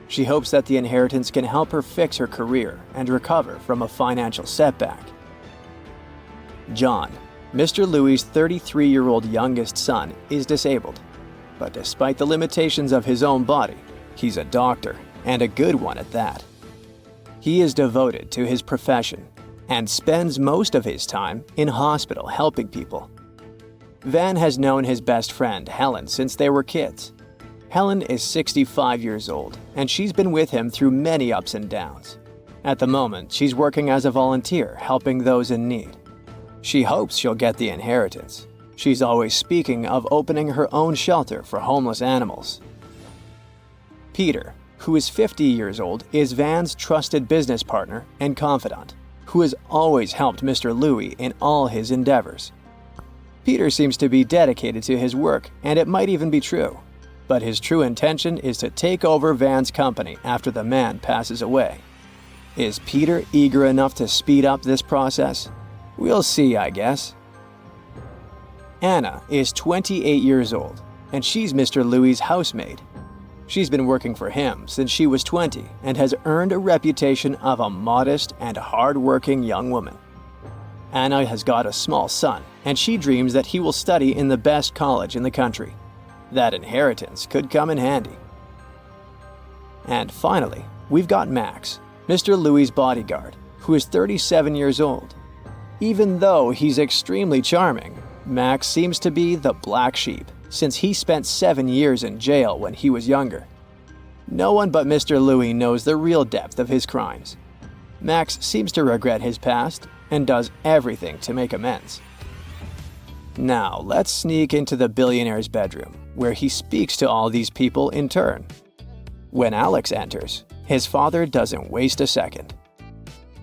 [SPEAKER 1] She hopes that the inheritance can help her fix her career and recover from a financial setback. John, Mr. Louis' 33-year-old youngest son, is disabled. But despite the limitations of his own body, he's a doctor, and a good one at that. He is devoted to his profession and spends most of his time in hospital helping people. Van has known his best friend, Helen, since they were kids. Helen is 65 years old, and she's been with him through many ups and downs. At the moment, she's working as a volunteer, helping those in need. She hopes she'll get the inheritance. She's always speaking of opening her own shelter for homeless animals. Peter, who is 50 years old, is Van's trusted business partner and confidant, who has always helped Mr. Louis in all his endeavors. Peter seems to be dedicated to his work, and it might even be true. But his true intention is to take over Van's company after the man passes away. Is Peter eager enough to speed up this process? We'll see, I guess. Anna is 28 years old, and she's Mr. Louis' housemaid. She's been working for him since she was 20 and has earned a reputation of a modest and hard-working young woman. Anna has got a small son, and she dreams that he will study in the best college in the country. That inheritance could come in handy. And finally, we've got Max, Mr. Louis' bodyguard, who is 37 years old. Even though he's extremely charming, Max seems to be the black sheep, since he spent 7 years in jail when he was younger. No one but Mr. Louis knows the real depth of his crimes. Max seems to regret his past and does everything to make amends. Now, let's sneak into the billionaire's bedroom, where he speaks to all these people in turn. When Alex enters, his father doesn't waste a second.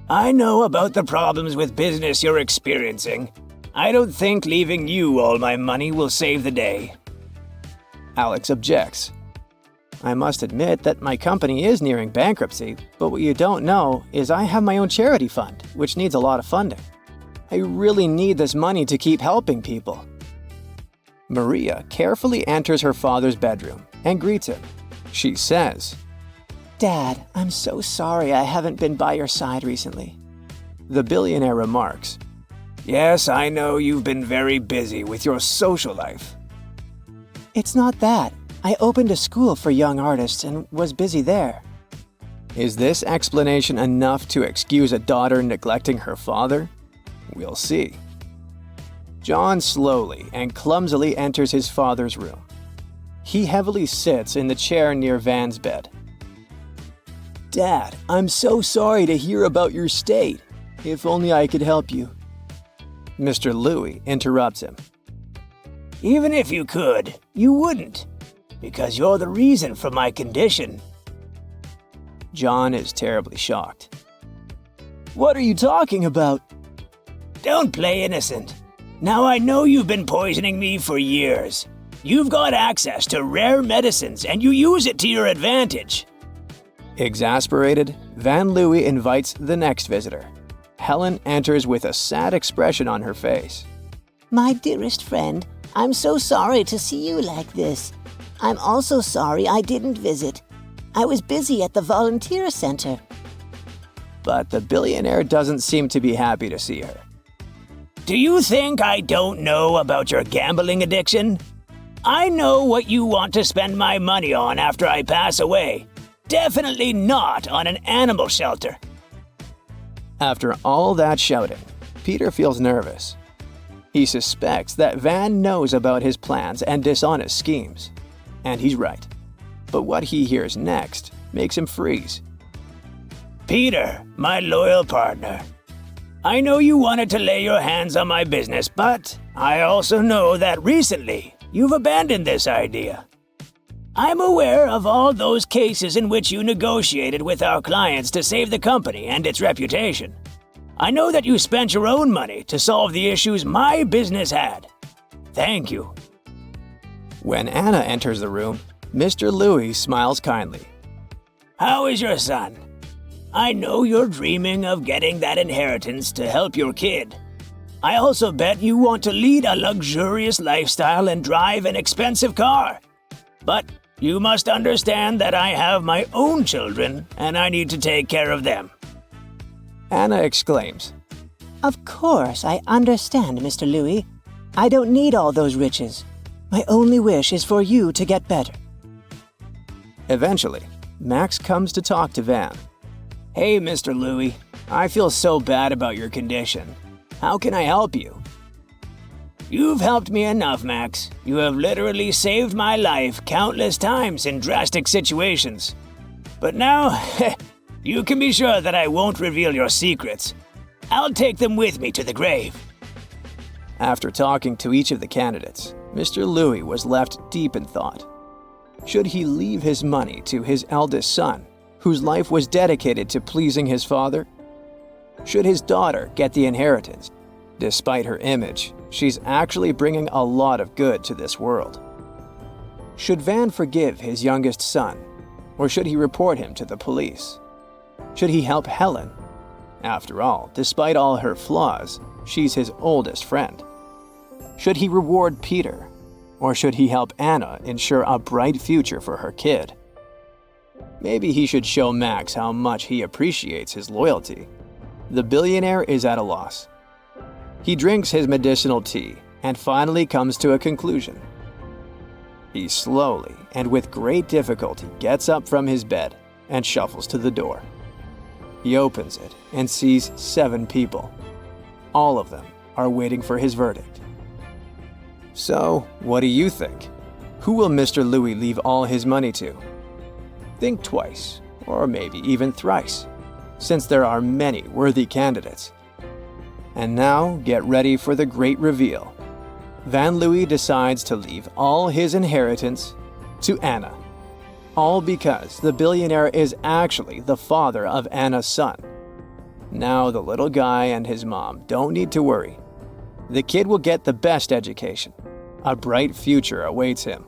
[SPEAKER 3] I know about the problems with business you're experiencing. I don't think leaving you all my money will save the day.
[SPEAKER 1] Alex objects. I must admit that my company is nearing bankruptcy, but what you don't know is I have my own charity fund, which needs a lot of funding. I really need this money to keep helping people. Maria carefully enters her father's bedroom and greets him. She says,
[SPEAKER 4] Dad, I'm so sorry I haven't been by your side recently.
[SPEAKER 1] The billionaire remarks,
[SPEAKER 3] Yes, I know you've been very busy with your social life.
[SPEAKER 4] It's not that. I opened a school for young artists and was busy there.
[SPEAKER 1] Is this explanation enough to excuse a daughter neglecting her father? We'll see. John slowly and clumsily enters his father's room. He heavily sits in the chair near Van's bed.
[SPEAKER 4] Dad, I'm so sorry to hear about your state. If only I could help you.
[SPEAKER 1] Mr. Louis interrupts him.
[SPEAKER 3] Even if you could, you wouldn't, because you're the reason for my condition.
[SPEAKER 1] John is terribly shocked.
[SPEAKER 4] What are you talking about?
[SPEAKER 3] Don't play innocent. Now I know you've been poisoning me for years. You've got access to rare medicines and you use it to your advantage.
[SPEAKER 1] Exasperated, Van Louis invites the next visitor. Helen enters with a sad expression on her face.
[SPEAKER 5] My dearest friend, I'm so sorry to see you like this. I'm also sorry I didn't visit. I was busy at the volunteer center.
[SPEAKER 1] But the billionaire doesn't seem to be happy to see her.
[SPEAKER 3] Do you think I don't know about your gambling addiction? I know what you want to spend my money on after I pass away. Definitely not on an animal shelter.
[SPEAKER 1] After all that shouting, Peter feels nervous. He suspects that Van knows about his plans and dishonest schemes. And he's right. But what he hears next makes him freeze.
[SPEAKER 3] Peter, my loyal partner. I know you wanted to lay your hands on my business, but I also know that recently you've abandoned this idea. I'm aware of all those cases in which you negotiated with our clients to save the company and its reputation. I know that you spent your own money to solve the issues my business had. Thank you.
[SPEAKER 1] When Anna enters the room, Mr. Louis smiles kindly.
[SPEAKER 3] How is your son? I know you're dreaming of getting that inheritance to help your kid. I also bet you want to lead a luxurious lifestyle and drive an expensive car. But you must understand that I have my own children and I need to take care of them.
[SPEAKER 1] Anna exclaims.
[SPEAKER 5] Of course, I understand, Mr. Louis. I don't need all those riches. My only wish is for you to get better.
[SPEAKER 1] Eventually, Max comes to talk to Van.
[SPEAKER 3] Hey, Mr. Louis, I feel so bad about your condition. How can I help you? You've helped me enough, Max. You have literally saved my life countless times in drastic situations. But now, you can be sure that I won't reveal your secrets. I'll take them with me to the grave.
[SPEAKER 1] After talking to each of the candidates, Mr. Louis was left deep in thought. Should he leave his money to his eldest son, whose life was dedicated to pleasing his father? Should his daughter get the inheritance? Despite her image, she's actually bringing a lot of good to this world. Should Van forgive his youngest son, or should he report him to the police? Should he help Helen? After all, despite all her flaws, she's his oldest friend. Should he reward Peter, or should he help Anna ensure a bright future for her kid? Maybe he should show Max how much he appreciates his loyalty. The billionaire is at a loss. He drinks his medicinal tea and finally comes to a conclusion. He slowly and with great difficulty gets up from his bed and shuffles to the door. He opens it and sees 7 people. All of them are waiting for his verdict. So, what do you think? Who will Mr. Louis leave all his money to? Think twice, or maybe even thrice, since there are many worthy candidates. And now, get ready for the great reveal. Van Louis decides to leave all his inheritance to Anna. All because the billionaire is actually the father of Anna's son. Now the little guy and his mom don't need to worry. The kid will get the best education. A bright future awaits him.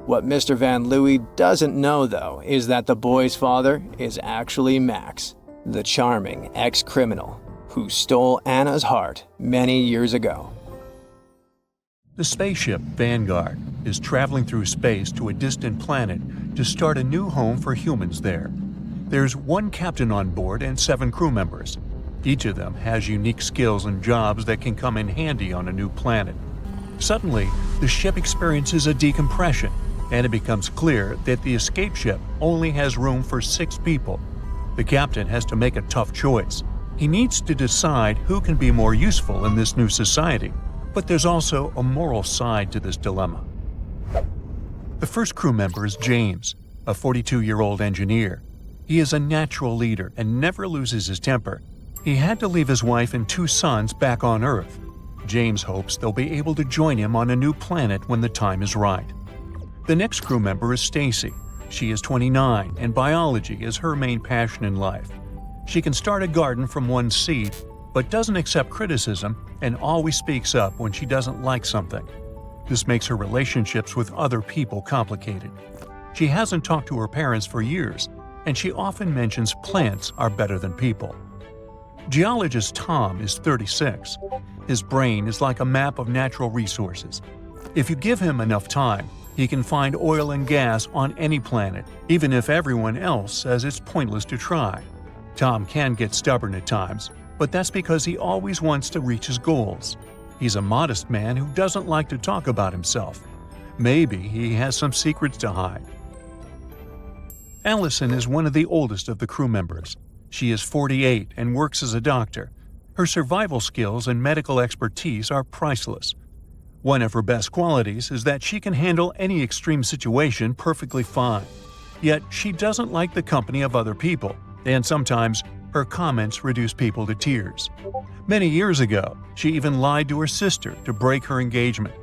[SPEAKER 1] What Mr. Van Louis doesn't know, though, is that the boy's father is actually Max, the charming ex-criminal who stole Anna's heart many years ago.
[SPEAKER 6] The spaceship Vanguard is traveling through space to a distant planet to start a new home for humans there. There's 1 captain on board and 7 crew members. Each of them has unique skills and jobs that can come in handy on a new planet. Suddenly, the ship experiences a decompression, and it becomes clear that the escape ship only has room for 6 people. The captain has to make a tough choice. He needs to decide who can be more useful in this new society. But there's also a moral side to this dilemma. The first crew member is James, a 42-year-old engineer. He is a natural leader and never loses his temper. He had to leave his wife and 2 sons back on Earth. James hopes they'll be able to join him on a new planet when the time is right. The next crew member is Stacy. She is 29 and biology is her main passion in life. She can start a garden from 1 seed, but doesn't accept criticism and always speaks up when she doesn't like something. This makes her relationships with other people complicated. She hasn't talked to her parents for years, and she often mentions plants are better than people. Geologist Tom is 36. His brain is like a map of natural resources. If you give him enough time, he can find oil and gas on any planet, even if everyone else says it's pointless to try. Tom can get stubborn at times, but that's because he always wants to reach his goals. He's a modest man who doesn't like to talk about himself. Maybe he has some secrets to hide. Allison is one of the oldest of the crew members. She is 48 and works as a doctor. Her survival skills and medical expertise are priceless. One of her best qualities is that she can handle any extreme situation perfectly fine. Yet she doesn't like the company of other people, and sometimes her comments reduce people to tears. Many years ago, she even lied to her sister to break her engagement.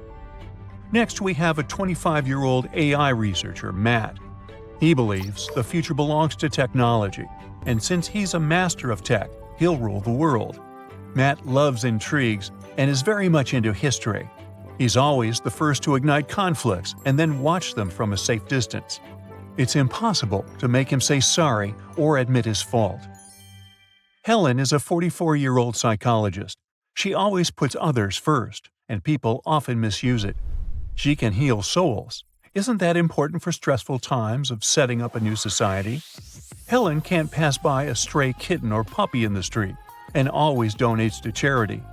[SPEAKER 6] Next, we have a 25-year-old AI researcher, Matt. He believes the future belongs to technology, and since he's a master of tech, he'll rule the world. Matt loves intrigues and is very much into history. He's always the first to ignite conflicts and then watch them from a safe distance. It's impossible to make him say sorry or admit his fault. Helen is a 44-year-old psychologist. She always puts others first, and people often misuse it. She can heal souls. Isn't that important for stressful times of setting up a new society? Helen can't pass by a stray kitten or puppy in the street, and always donates to charity.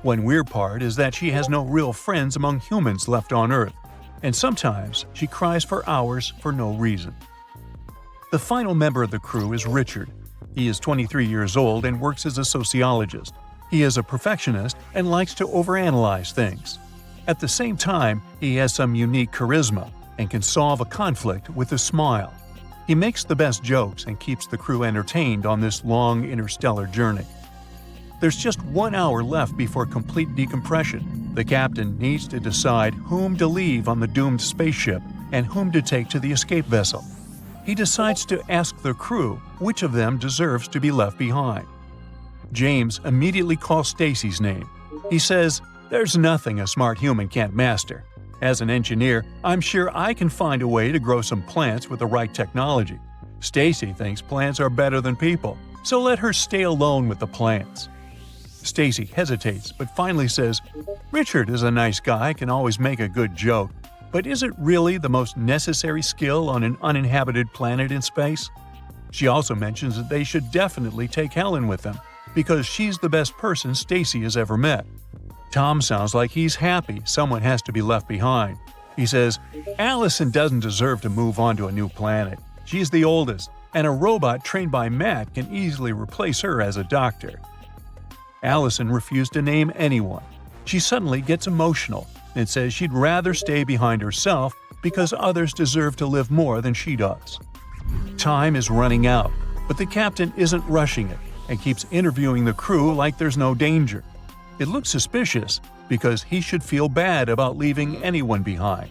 [SPEAKER 6] One weird part is that she has no real friends among humans left on Earth, and sometimes she cries for hours for no reason. The final member of the crew is Richard. He is 23 years old and works as a sociologist. He is a perfectionist and likes to overanalyze things. At the same time, he has some unique charisma and can solve a conflict with a smile. He makes the best jokes and keeps the crew entertained on this long interstellar journey. There's just 1 hour left before complete decompression. The captain needs to decide whom to leave on the doomed spaceship and whom to take to the escape vessel. He decides to ask the crew which of them deserves to be left behind. James immediately calls Stacy's name. He says, "There's nothing a smart human can't master. As an engineer, I'm sure I can find a way to grow some plants with the right technology. Stacy thinks plants are better than people, so let her stay alone with the plants." Stacy hesitates, but finally says, "Richard is a nice guy, can always make a good joke, but is it really the most necessary skill on an uninhabited planet in space?" She also mentions that they should definitely take Helen with them, because she's the best person Stacy has ever met. Tom sounds like he's happy someone has to be left behind. He says, "Allison doesn't deserve to move on to a new planet. She's the oldest, and a robot trained by Matt can easily replace her as a doctor." Allison refused to name anyone. She suddenly gets emotional and says she'd rather stay behind herself because others deserve to live more than she does. Time is running out, but the captain isn't rushing it and keeps interviewing the crew like there's no danger. It looks suspicious because he should feel bad about leaving anyone behind,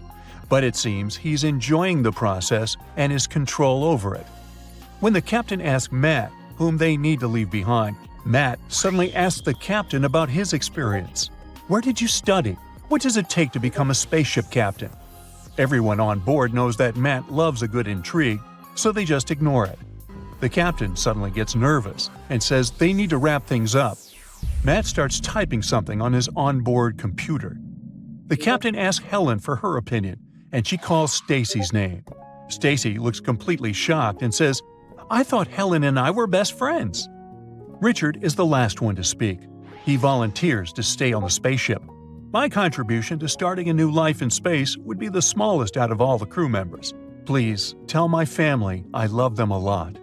[SPEAKER 6] but it seems he's enjoying the process and his control over it. When the captain asks Matt whom they need to leave behind, Matt suddenly asks the captain about his experience. "Where did you study? What does it take to become a spaceship captain?" Everyone on board knows that Matt loves a good intrigue, so they just ignore it. The captain suddenly gets nervous and says they need to wrap things up. Matt starts typing something on his onboard computer. The captain asks Helen for her opinion, and she calls Stacy's name. Stacy looks completely shocked and says, "I thought Helen and I were best friends." Richard is the last one to speak. He volunteers to stay on the spaceship. "My contribution to starting a new life in space would be the smallest out of all the crew members. Please, tell my family I love them a lot."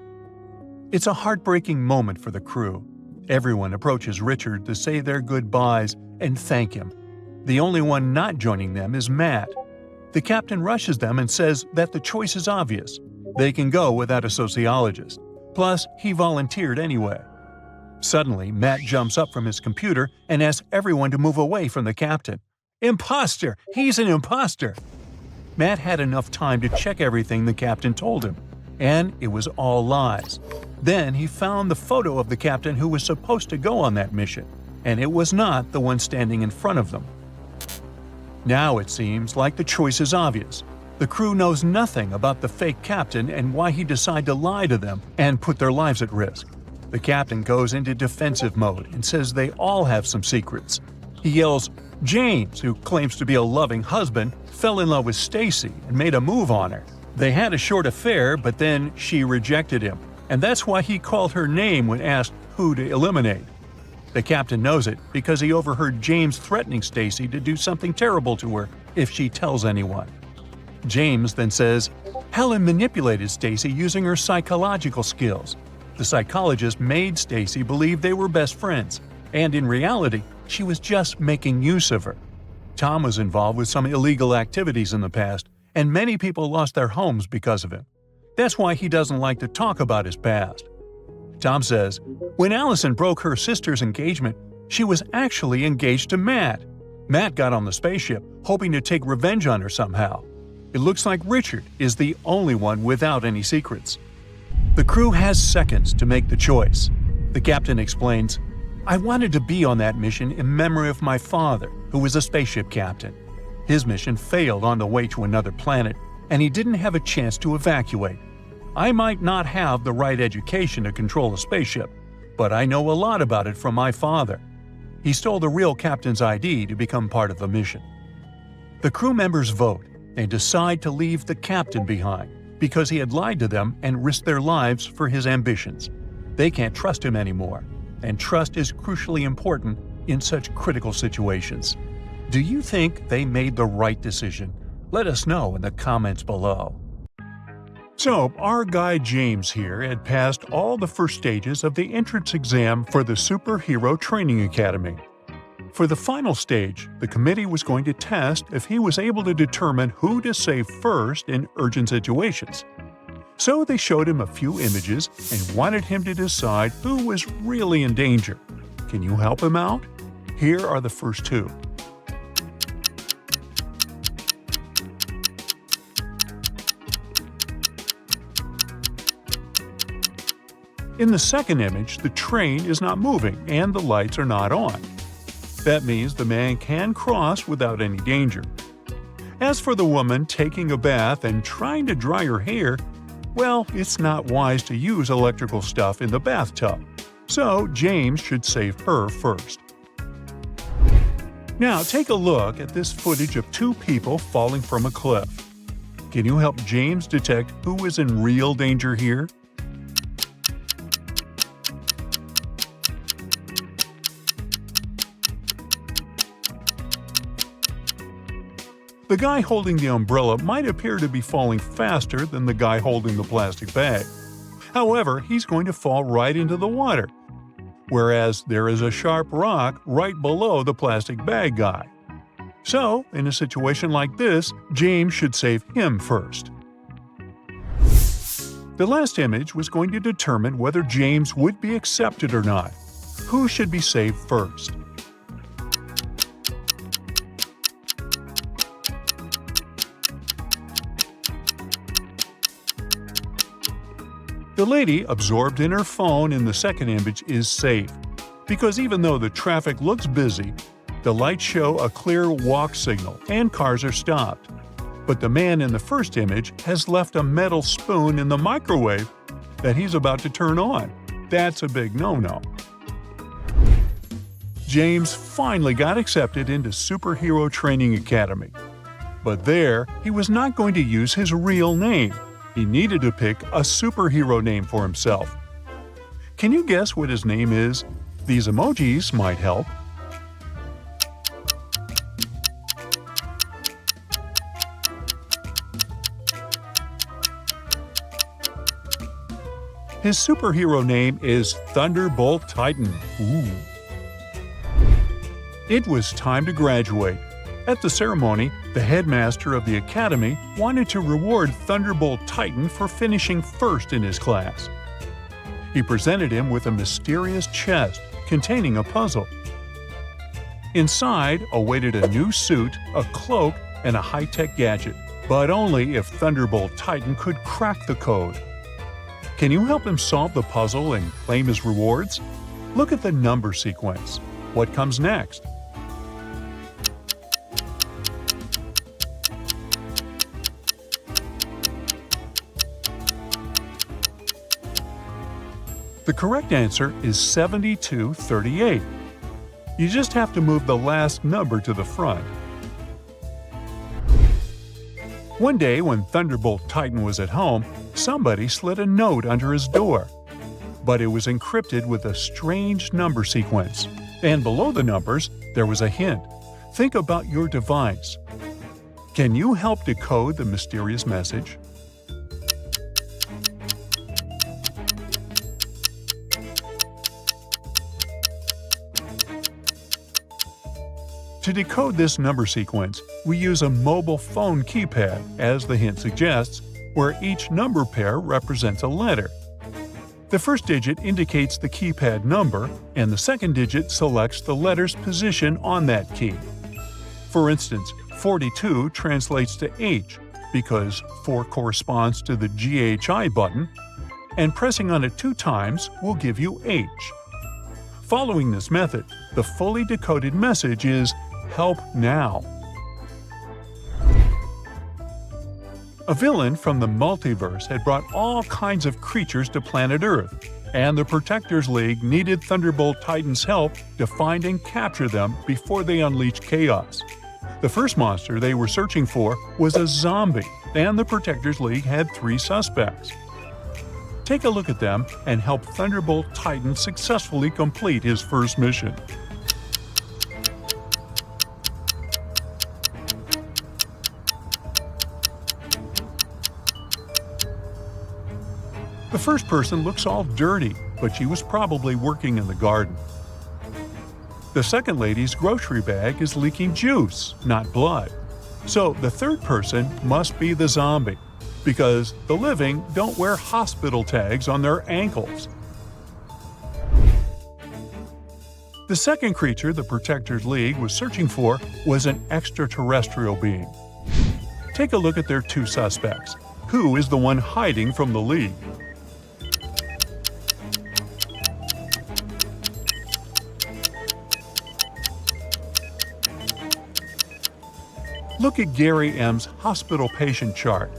[SPEAKER 6] It's a heartbreaking moment for the crew. Everyone approaches Richard to say their goodbyes and thank him. The only one not joining them is Matt. The captain rushes them and says that the choice is obvious. They can go without a sociologist. Plus, he volunteered anyway. Suddenly, Matt jumps up from his computer and asks everyone to move away from the captain. "Impostor! He's an impostor!" Matt had enough time to check everything the captain told him, and it was all lies. Then he found the photo of the captain who was supposed to go on that mission, and it was not the one standing in front of them. Now it seems like the choice is obvious. The crew knows nothing about the fake captain and why he decided to lie to them and put their lives at risk. The captain goes into defensive mode and says they all have some secrets. He yells, "James, who claims to be a loving husband, fell in love with Stacy and made a move on her. They had a short affair, but then she rejected him, and that's why he called her name when asked who to eliminate." The captain knows it because he overheard James threatening Stacy to do something terrible to her if she tells anyone. James then says, "Helen manipulated Stacy using her psychological skills. The psychologist made Stacy believe they were best friends, and in reality, she was just making use of her. Tom was involved with some illegal activities in the past, and many people lost their homes because of him. That's why he doesn't like to talk about his past." Tom says, "When Allison broke her sister's engagement, she was actually engaged to Matt. Matt got on the spaceship, hoping to take revenge on her somehow. It looks like Richard is the only one without any secrets. The crew has seconds to make the choice. The captain explains, "I wanted to be on that mission in memory of my father, who was a spaceship captain. His mission failed on the way to another planet, and he didn't have a chance to evacuate. I might not have the right education to control a spaceship, but I know a lot about it from my father. He stole the real captain's ID to become part of the mission." The crew members vote and decide to leave the captain behind because he had lied to them and risked their lives for his ambitions. They can't trust him anymore, and trust is crucially important in such critical situations. Do you think they made the right decision? Let us know in the comments below. So, our guy James here had passed all the first stages of the entrance exam for the Superhero Training Academy. For the final stage, the committee was going to test if he was able to determine who to save first in urgent situations. So they showed him a few images and wanted him to decide who was really in danger. Can you help him out? Here are the first two. In the second image, the train is not moving and the lights are not on. That means the man can cross without any danger. As for the woman taking a bath and trying to dry her hair, well, it's not wise to use electrical stuff in the bathtub, so James should save her first. Now take a look at this footage of two people falling from a cliff. Can you help James detect who is in real danger here? The guy holding the umbrella might appear to be falling faster than the guy holding the plastic bag. However, he's going to fall right into the water, whereas there is a sharp rock right below the plastic bag guy. So, in a situation like this, James should save him first. The last image was going to determine whether James would be accepted or not. Who should be saved first? The lady absorbed in her phone in the second image is safe, because even though the traffic looks busy, the lights show a clear walk signal and cars are stopped. But the man in the first image has left a metal spoon in the microwave that he's about to turn on. That's a big no-no. James finally got accepted into Superhero Training Academy. But there, he was not going to use his real name. He needed to pick a superhero name for himself. Can you guess what his name is? These emojis might help. His superhero name is Thunderbolt Titan. Ooh. It was time to graduate. At the ceremony, the headmaster of the academy wanted to reward Thunderbolt Titan for finishing first in his class. He presented him with a mysterious chest containing a puzzle. Inside awaited a new suit, a cloak, and a high-tech gadget, but only if Thunderbolt Titan could crack the code. Can you help him solve the puzzle and claim his rewards? Look at the number sequence. What comes next? The correct answer is 7238. You just have to move the last number to the front. One day when Thunderbolt Titan was at home, somebody slid a note under his door. But it was encrypted with a strange number sequence. And below the numbers, there was a hint. Think about your device. Can you help decode the mysterious message? To decode this number sequence, we use a mobile phone keypad, as the hint suggests, where each number pair represents a letter. The first digit indicates the keypad number, and the second digit selects the letter's position on that key. For instance, 42 translates to H because 4 corresponds to the GHI button, and pressing on it 2 times will give you H. Following this method, the fully decoded message is "Help now." A villain from the multiverse had brought all kinds of creatures to planet Earth, and the Protectors League needed Thunderbolt Titan's help to find and capture them before they unleashed chaos. The first monster they were searching for was a zombie, and the Protectors League had 3 suspects. Take a look at them and help Thunderbolt Titan successfully complete his first mission. The first person looks all dirty, but she was probably working in the garden. The second lady's grocery bag is leaking juice, not blood. So the third person must be the zombie, because the living don't wear hospital tags on their ankles. The second creature the Protectors League was searching for was an extraterrestrial being. Take a look at their 2 suspects. Who is the one hiding from the League? Look at Gary M's hospital patient chart.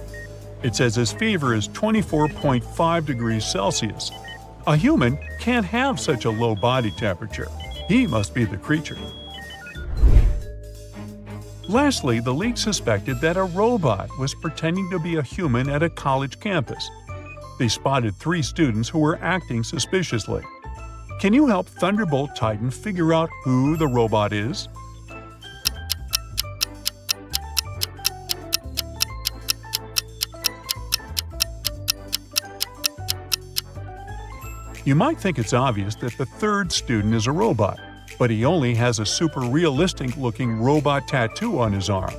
[SPEAKER 6] It says his fever is 24.5 degrees Celsius. A human can't have such a low body temperature. He must be the creature. Lastly, the League suspected that a robot was pretending to be a human at a college campus. They spotted 3 students who were acting suspiciously. Can you help Thunderbolt Titan figure out who the robot is? You might think it's obvious that the third student is a robot, but he only has a super realistic-looking robot tattoo on his arm.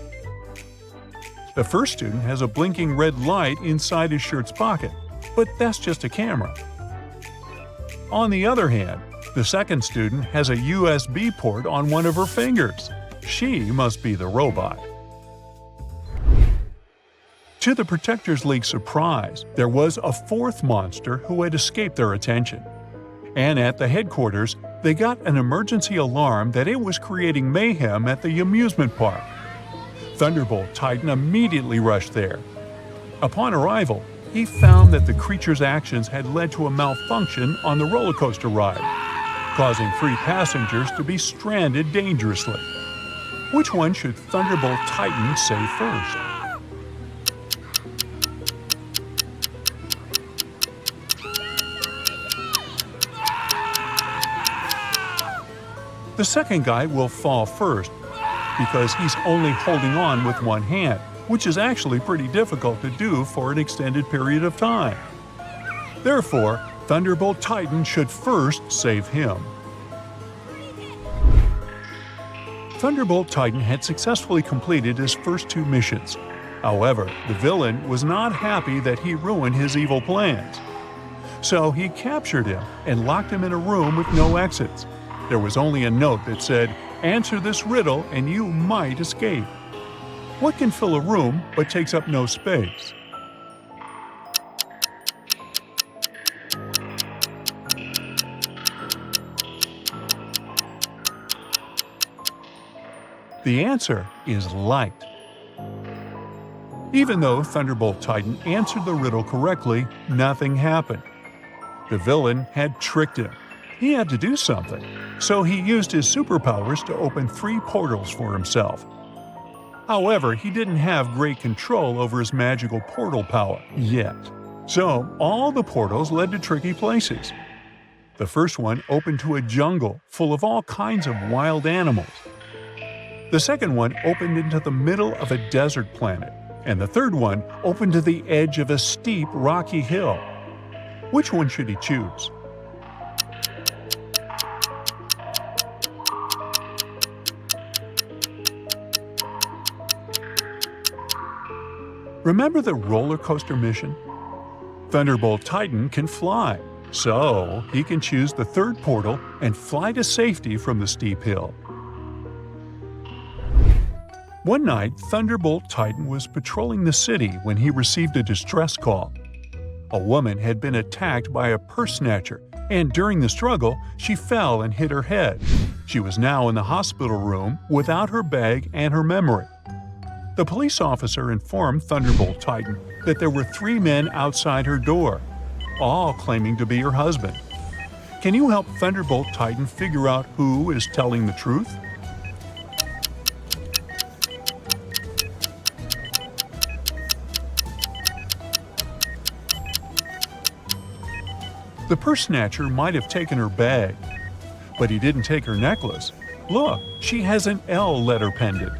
[SPEAKER 6] The first student has a blinking red light inside his shirt's pocket, but that's just a camera. On the other hand, the second student has a USB port on one of her fingers. She must be the robot. To the Protectors League's surprise, there was a 4th monster who had escaped their attention. And at the headquarters, they got an emergency alarm that it was creating mayhem at the amusement park. Thunderbolt Titan immediately rushed there. Upon arrival, he found that the creature's actions had led to a malfunction on the roller coaster ride, causing 3 passengers to be stranded dangerously. Which one should Thunderbolt Titan save first? The second guy will fall first, because he's only holding on with one hand, which is actually pretty difficult to do for an extended period of time. Therefore, Thunderbolt Titan should first save him. Thunderbolt Titan had successfully completed his first 2 missions. However, the villain was not happy that he ruined his evil plans. So he captured him and locked him in a room with no exits. There was only a note that said, "Answer this riddle and you might escape." What can fill a room but takes up no space? The answer is light. Even though Thunderbolt Titan answered the riddle correctly, nothing happened. The villain had tricked him. He had to do something, so he used his superpowers to open 3 portals for himself. However, he didn't have great control over his magical portal power yet. So, all the portals led to tricky places. The first one opened to a jungle full of all kinds of wild animals. The second one opened into the middle of a desert planet, and the third one opened to the edge of a steep, rocky hill. Which one should he choose? Remember the roller coaster mission? Thunderbolt Titan can fly, so he can choose the third portal and fly to safety from the steep hill. One night, Thunderbolt Titan was patrolling the city when he received a distress call. A woman had been attacked by a purse snatcher, and during the struggle, she fell and hit her head. She was now in the hospital room without her bag and her memory. The police officer informed Thunderbolt Titan that there were 3 men outside her door, all claiming to be her husband. Can you help Thunderbolt Titan figure out who is telling the truth? The purse snatcher might have taken her bag, but he didn't take her necklace. Look, she has an L letter pendant.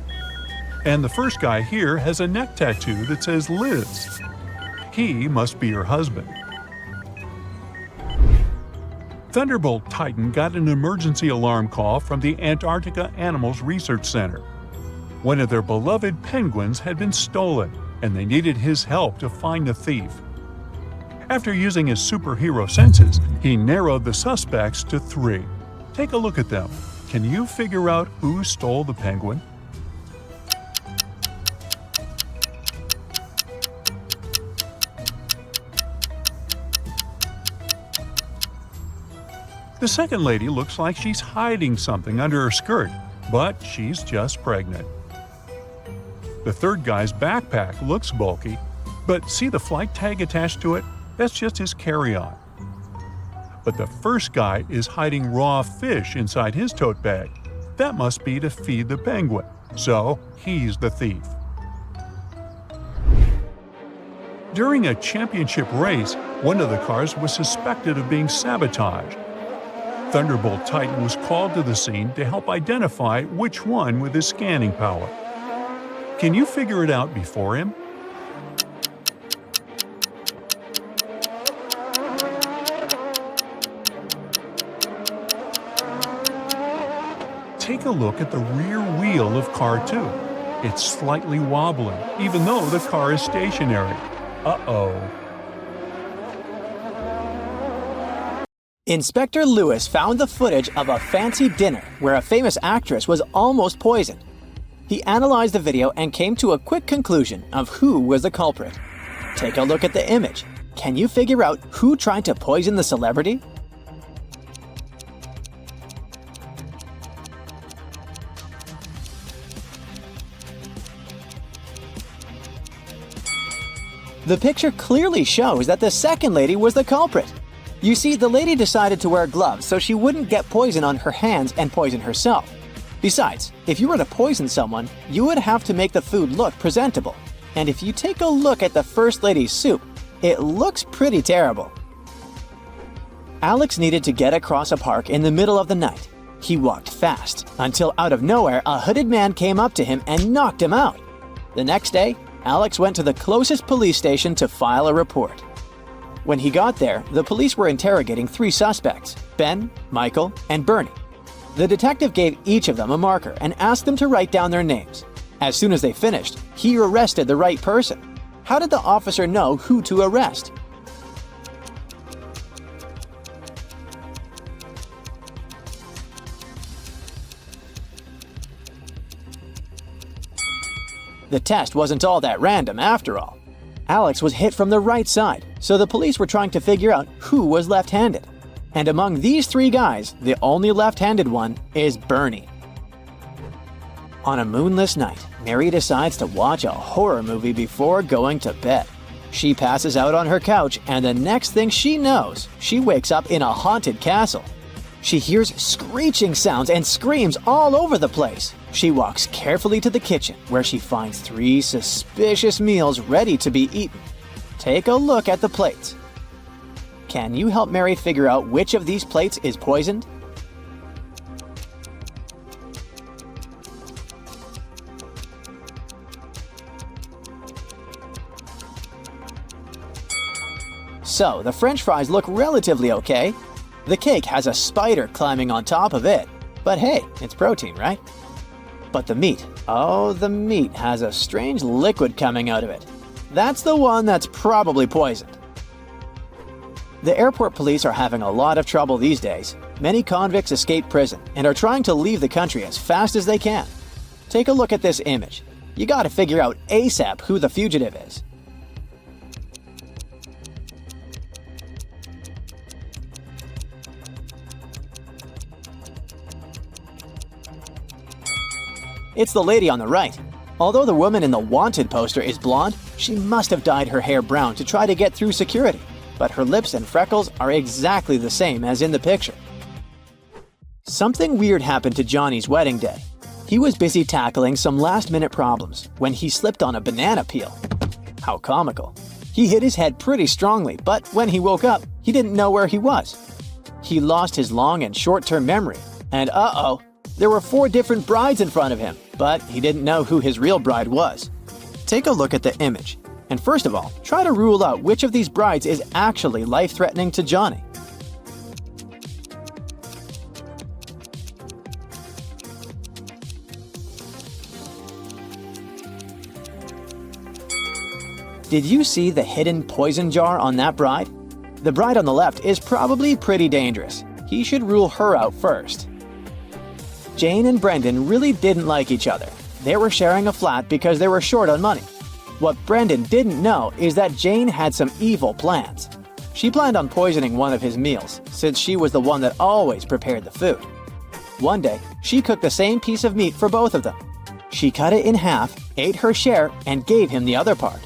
[SPEAKER 6] And the first guy here has a neck tattoo that says Liz. He must be her husband. Thunderbolt Titan got an emergency alarm call from the Antarctica Animals Research Center. One of their beloved penguins had been stolen, and they needed his help to find the thief. After using his superhero senses, he narrowed the suspects to 3. Take a look at them. Can you figure out who stole the penguin? The second lady looks like she's hiding something under her skirt, but she's just pregnant. The third guy's backpack looks bulky, but see the flight tag attached to it? That's just his carry-on. But the first guy is hiding raw fish inside his tote bag. That must be to feed the penguin, so he's the thief. During a championship race, one of the cars was suspected of being sabotaged. Thunderbolt Titan was called to the scene to help identify which one with his scanning power. Can you figure it out before him? Take a look at the rear wheel of car 2. It's slightly wobbling, even though the car is stationary. Uh-oh.
[SPEAKER 1] Inspector Lewis found the footage of a fancy dinner where a famous actress was almost poisoned. He analyzed the video and came to a quick conclusion of who was the culprit. Take a look at the image. Can you figure out who tried to poison the celebrity? The picture clearly shows that the second lady was the culprit. You see, the lady decided to wear gloves so she wouldn't get poison on her hands and poison herself. Besides, if you were to poison someone, you would have to make the food look presentable. And if you take a look at the first lady's soup, it looks pretty terrible. Alex needed to get across a park in the middle of the night. He walked fast, until out of nowhere a hooded man came up to him and knocked him out. The next day, Alex went to the closest police station to file a report. When he got there, the police were interrogating 3 suspects, Ben, Michael, and Bernie. The detective gave each of them a marker and asked them to write down their names. As soon as they finished, he arrested the right person. How did the officer know who to arrest? The test wasn't all that random after all. Alex was hit from the right side, so the police were trying to figure out who was left-handed. And among these 3 guys, the only left-handed one is Bernie. On a moonless night, Mary decides to watch a horror movie before going to bed. She passes out on her couch, and the next thing she knows, she wakes up in a haunted castle. She hears screeching sounds and screams all over the place. She walks carefully to the kitchen, where she finds 3 suspicious meals ready to be eaten. Take a look at the plates. Can you help Mary figure out which of these plates is poisoned? So, the French fries look relatively okay. The cake has a spider climbing on top of it. But hey, it's protein, right? But the meat, oh, the meat has a strange liquid coming out of it. That's the one that's probably poisoned. The airport police are having a lot of trouble these days. Many convicts escape prison and are trying to leave the country as fast as they can. Take a look at this image. You gotta figure out ASAP who the fugitive is. It's the lady on the right. Although the woman in the wanted poster is blonde, she must have dyed her hair brown to try to get through security. But her lips and freckles are exactly the same as in the picture. Something weird happened to Johnny's wedding day. He was busy tackling some last-minute problems when he slipped on a banana peel. How comical. He hit his head pretty strongly, but when he woke up, he didn't know where he was. He lost his long and short-term memory, and uh-oh, there were 4 different brides in front of him, but he didn't know who his real bride was. Take a look at the image, and first of all, try to rule out which of these brides is actually life-threatening to Johnny. Did you see the hidden poison jar on that bride? The bride on the left is probably pretty dangerous. He should rule her out first. Jane and Brendan really didn't like each other. They were sharing a flat because they were short on money. What Brendan didn't know is that Jane had some evil plans. She planned on poisoning one of his meals, since she was the one that always prepared the food. One day, she cooked the same piece of meat for both of them. She cut it in half, ate her share, and gave him the other part.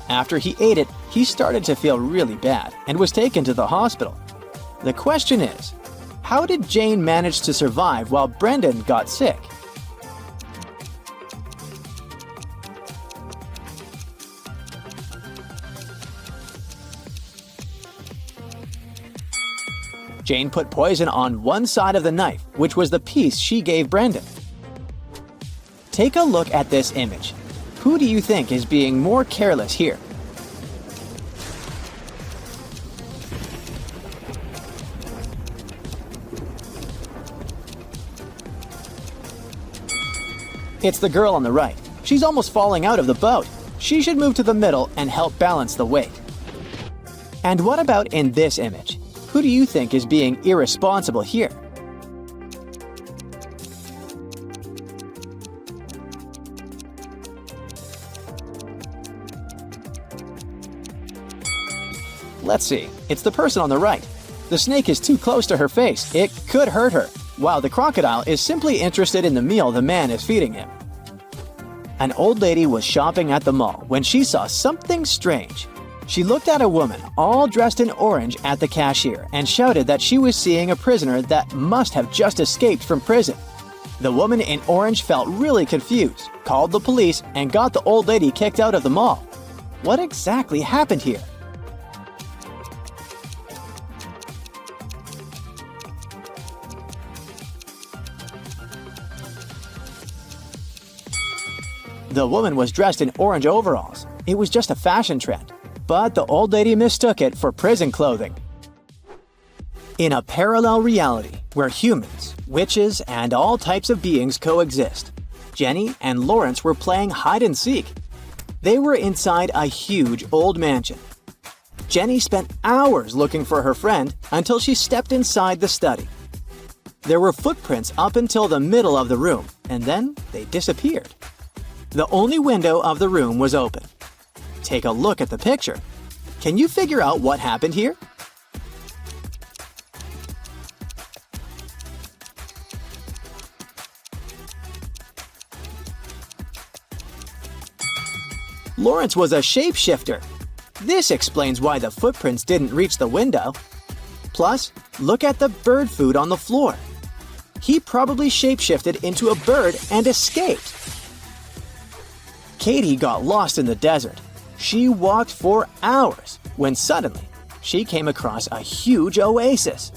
[SPEAKER 1] After he ate it, he started to feel really bad and was taken to the hospital. The question is, how did Jane manage to survive while Brendan got sick? Jane put poison on one side of the knife, which was the piece she gave Brendan. Take a look at this image. Who do you think is being more careless here? It's the girl on the right. She's almost falling out of the boat. She should move to the middle and help balance the weight. And what about in this image? Who do you think is being irresponsible here? Let's see. It's the person on the right. The snake is too close to her face. It could hurt her, while the crocodile is simply interested in the meal the man is feeding him. An old lady was shopping at the mall when she saw something strange. She looked at a woman all dressed in orange at the cashier and shouted that she was seeing a prisoner that must have just escaped from prison. The woman in orange felt really confused, called the police, and got the old lady kicked out of the mall. What exactly happened here? The woman was dressed in orange overalls. It was just a fashion trend. But the old lady mistook it for prison clothing. In a parallel reality where humans, witches, and all types of beings coexist, Jenny and Lawrence were playing hide and seek. They were inside a huge old mansion. Jenny spent hours looking for her friend until she stepped inside the study. There were footprints up until the middle of the room, and then they disappeared. The only window of the room was open. Take a look at the picture. Can you figure out what happened here? Lawrence was a shapeshifter. This explains why the footprints didn't reach the window. Plus, look at the bird food on the floor. He probably shapeshifted into a bird and escaped. Katie got lost in the desert. She walked for hours when suddenly she came across a huge oasis.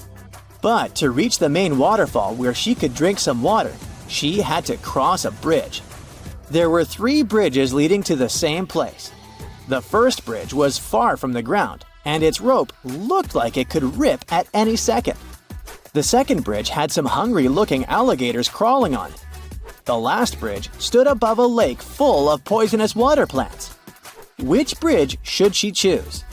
[SPEAKER 1] But to reach the main waterfall where she could drink some water, she had to cross a bridge. There were 3 bridges leading to the same place. The first bridge was far from the ground, and its rope looked like it could rip at any second. The second bridge had some hungry-looking alligators crawling on it. The last bridge stood above a lake full of poisonous water plants. Which bridge should she choose?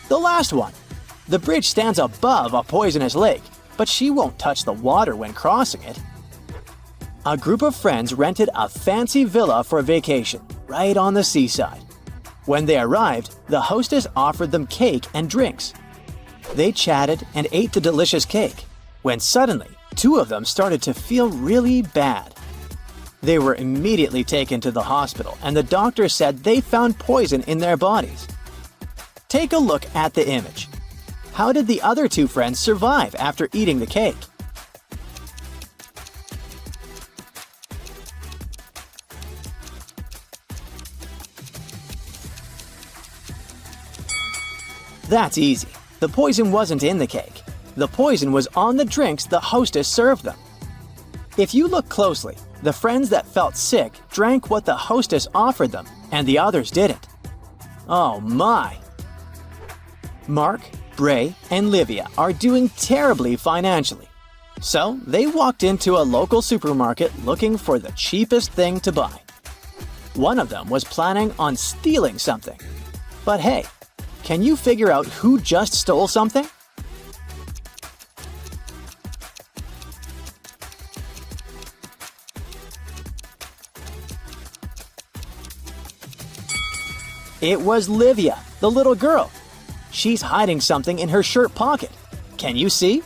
[SPEAKER 1] The The last one. The bridge stands above a poisonous lake, but she won't touch the water when crossing it. A group of friends rented a fancy villa for a vacation, right on the seaside. When they arrived, the hostess offered them cake and drinks. They chatted and ate the delicious cake, when suddenly, two of them started to feel really bad. They were immediately taken to the hospital, and the doctor said they found poison in their bodies. Take a look at the image. How did the other two friends survive after eating the cake? That's easy. The poison wasn't in the cake. The poison was on the drinks the hostess served them. If you look closely, the friends that felt sick drank what the hostess offered them, and the others didn't. Oh my! Mark, Bray, and Livia are doing terribly financially. So they walked into a local supermarket looking for the cheapest thing to buy. One of them was planning on stealing something. But hey, can you figure out who just stole something? It was Livia, the little girl. She's hiding something in her shirt pocket. Can you see?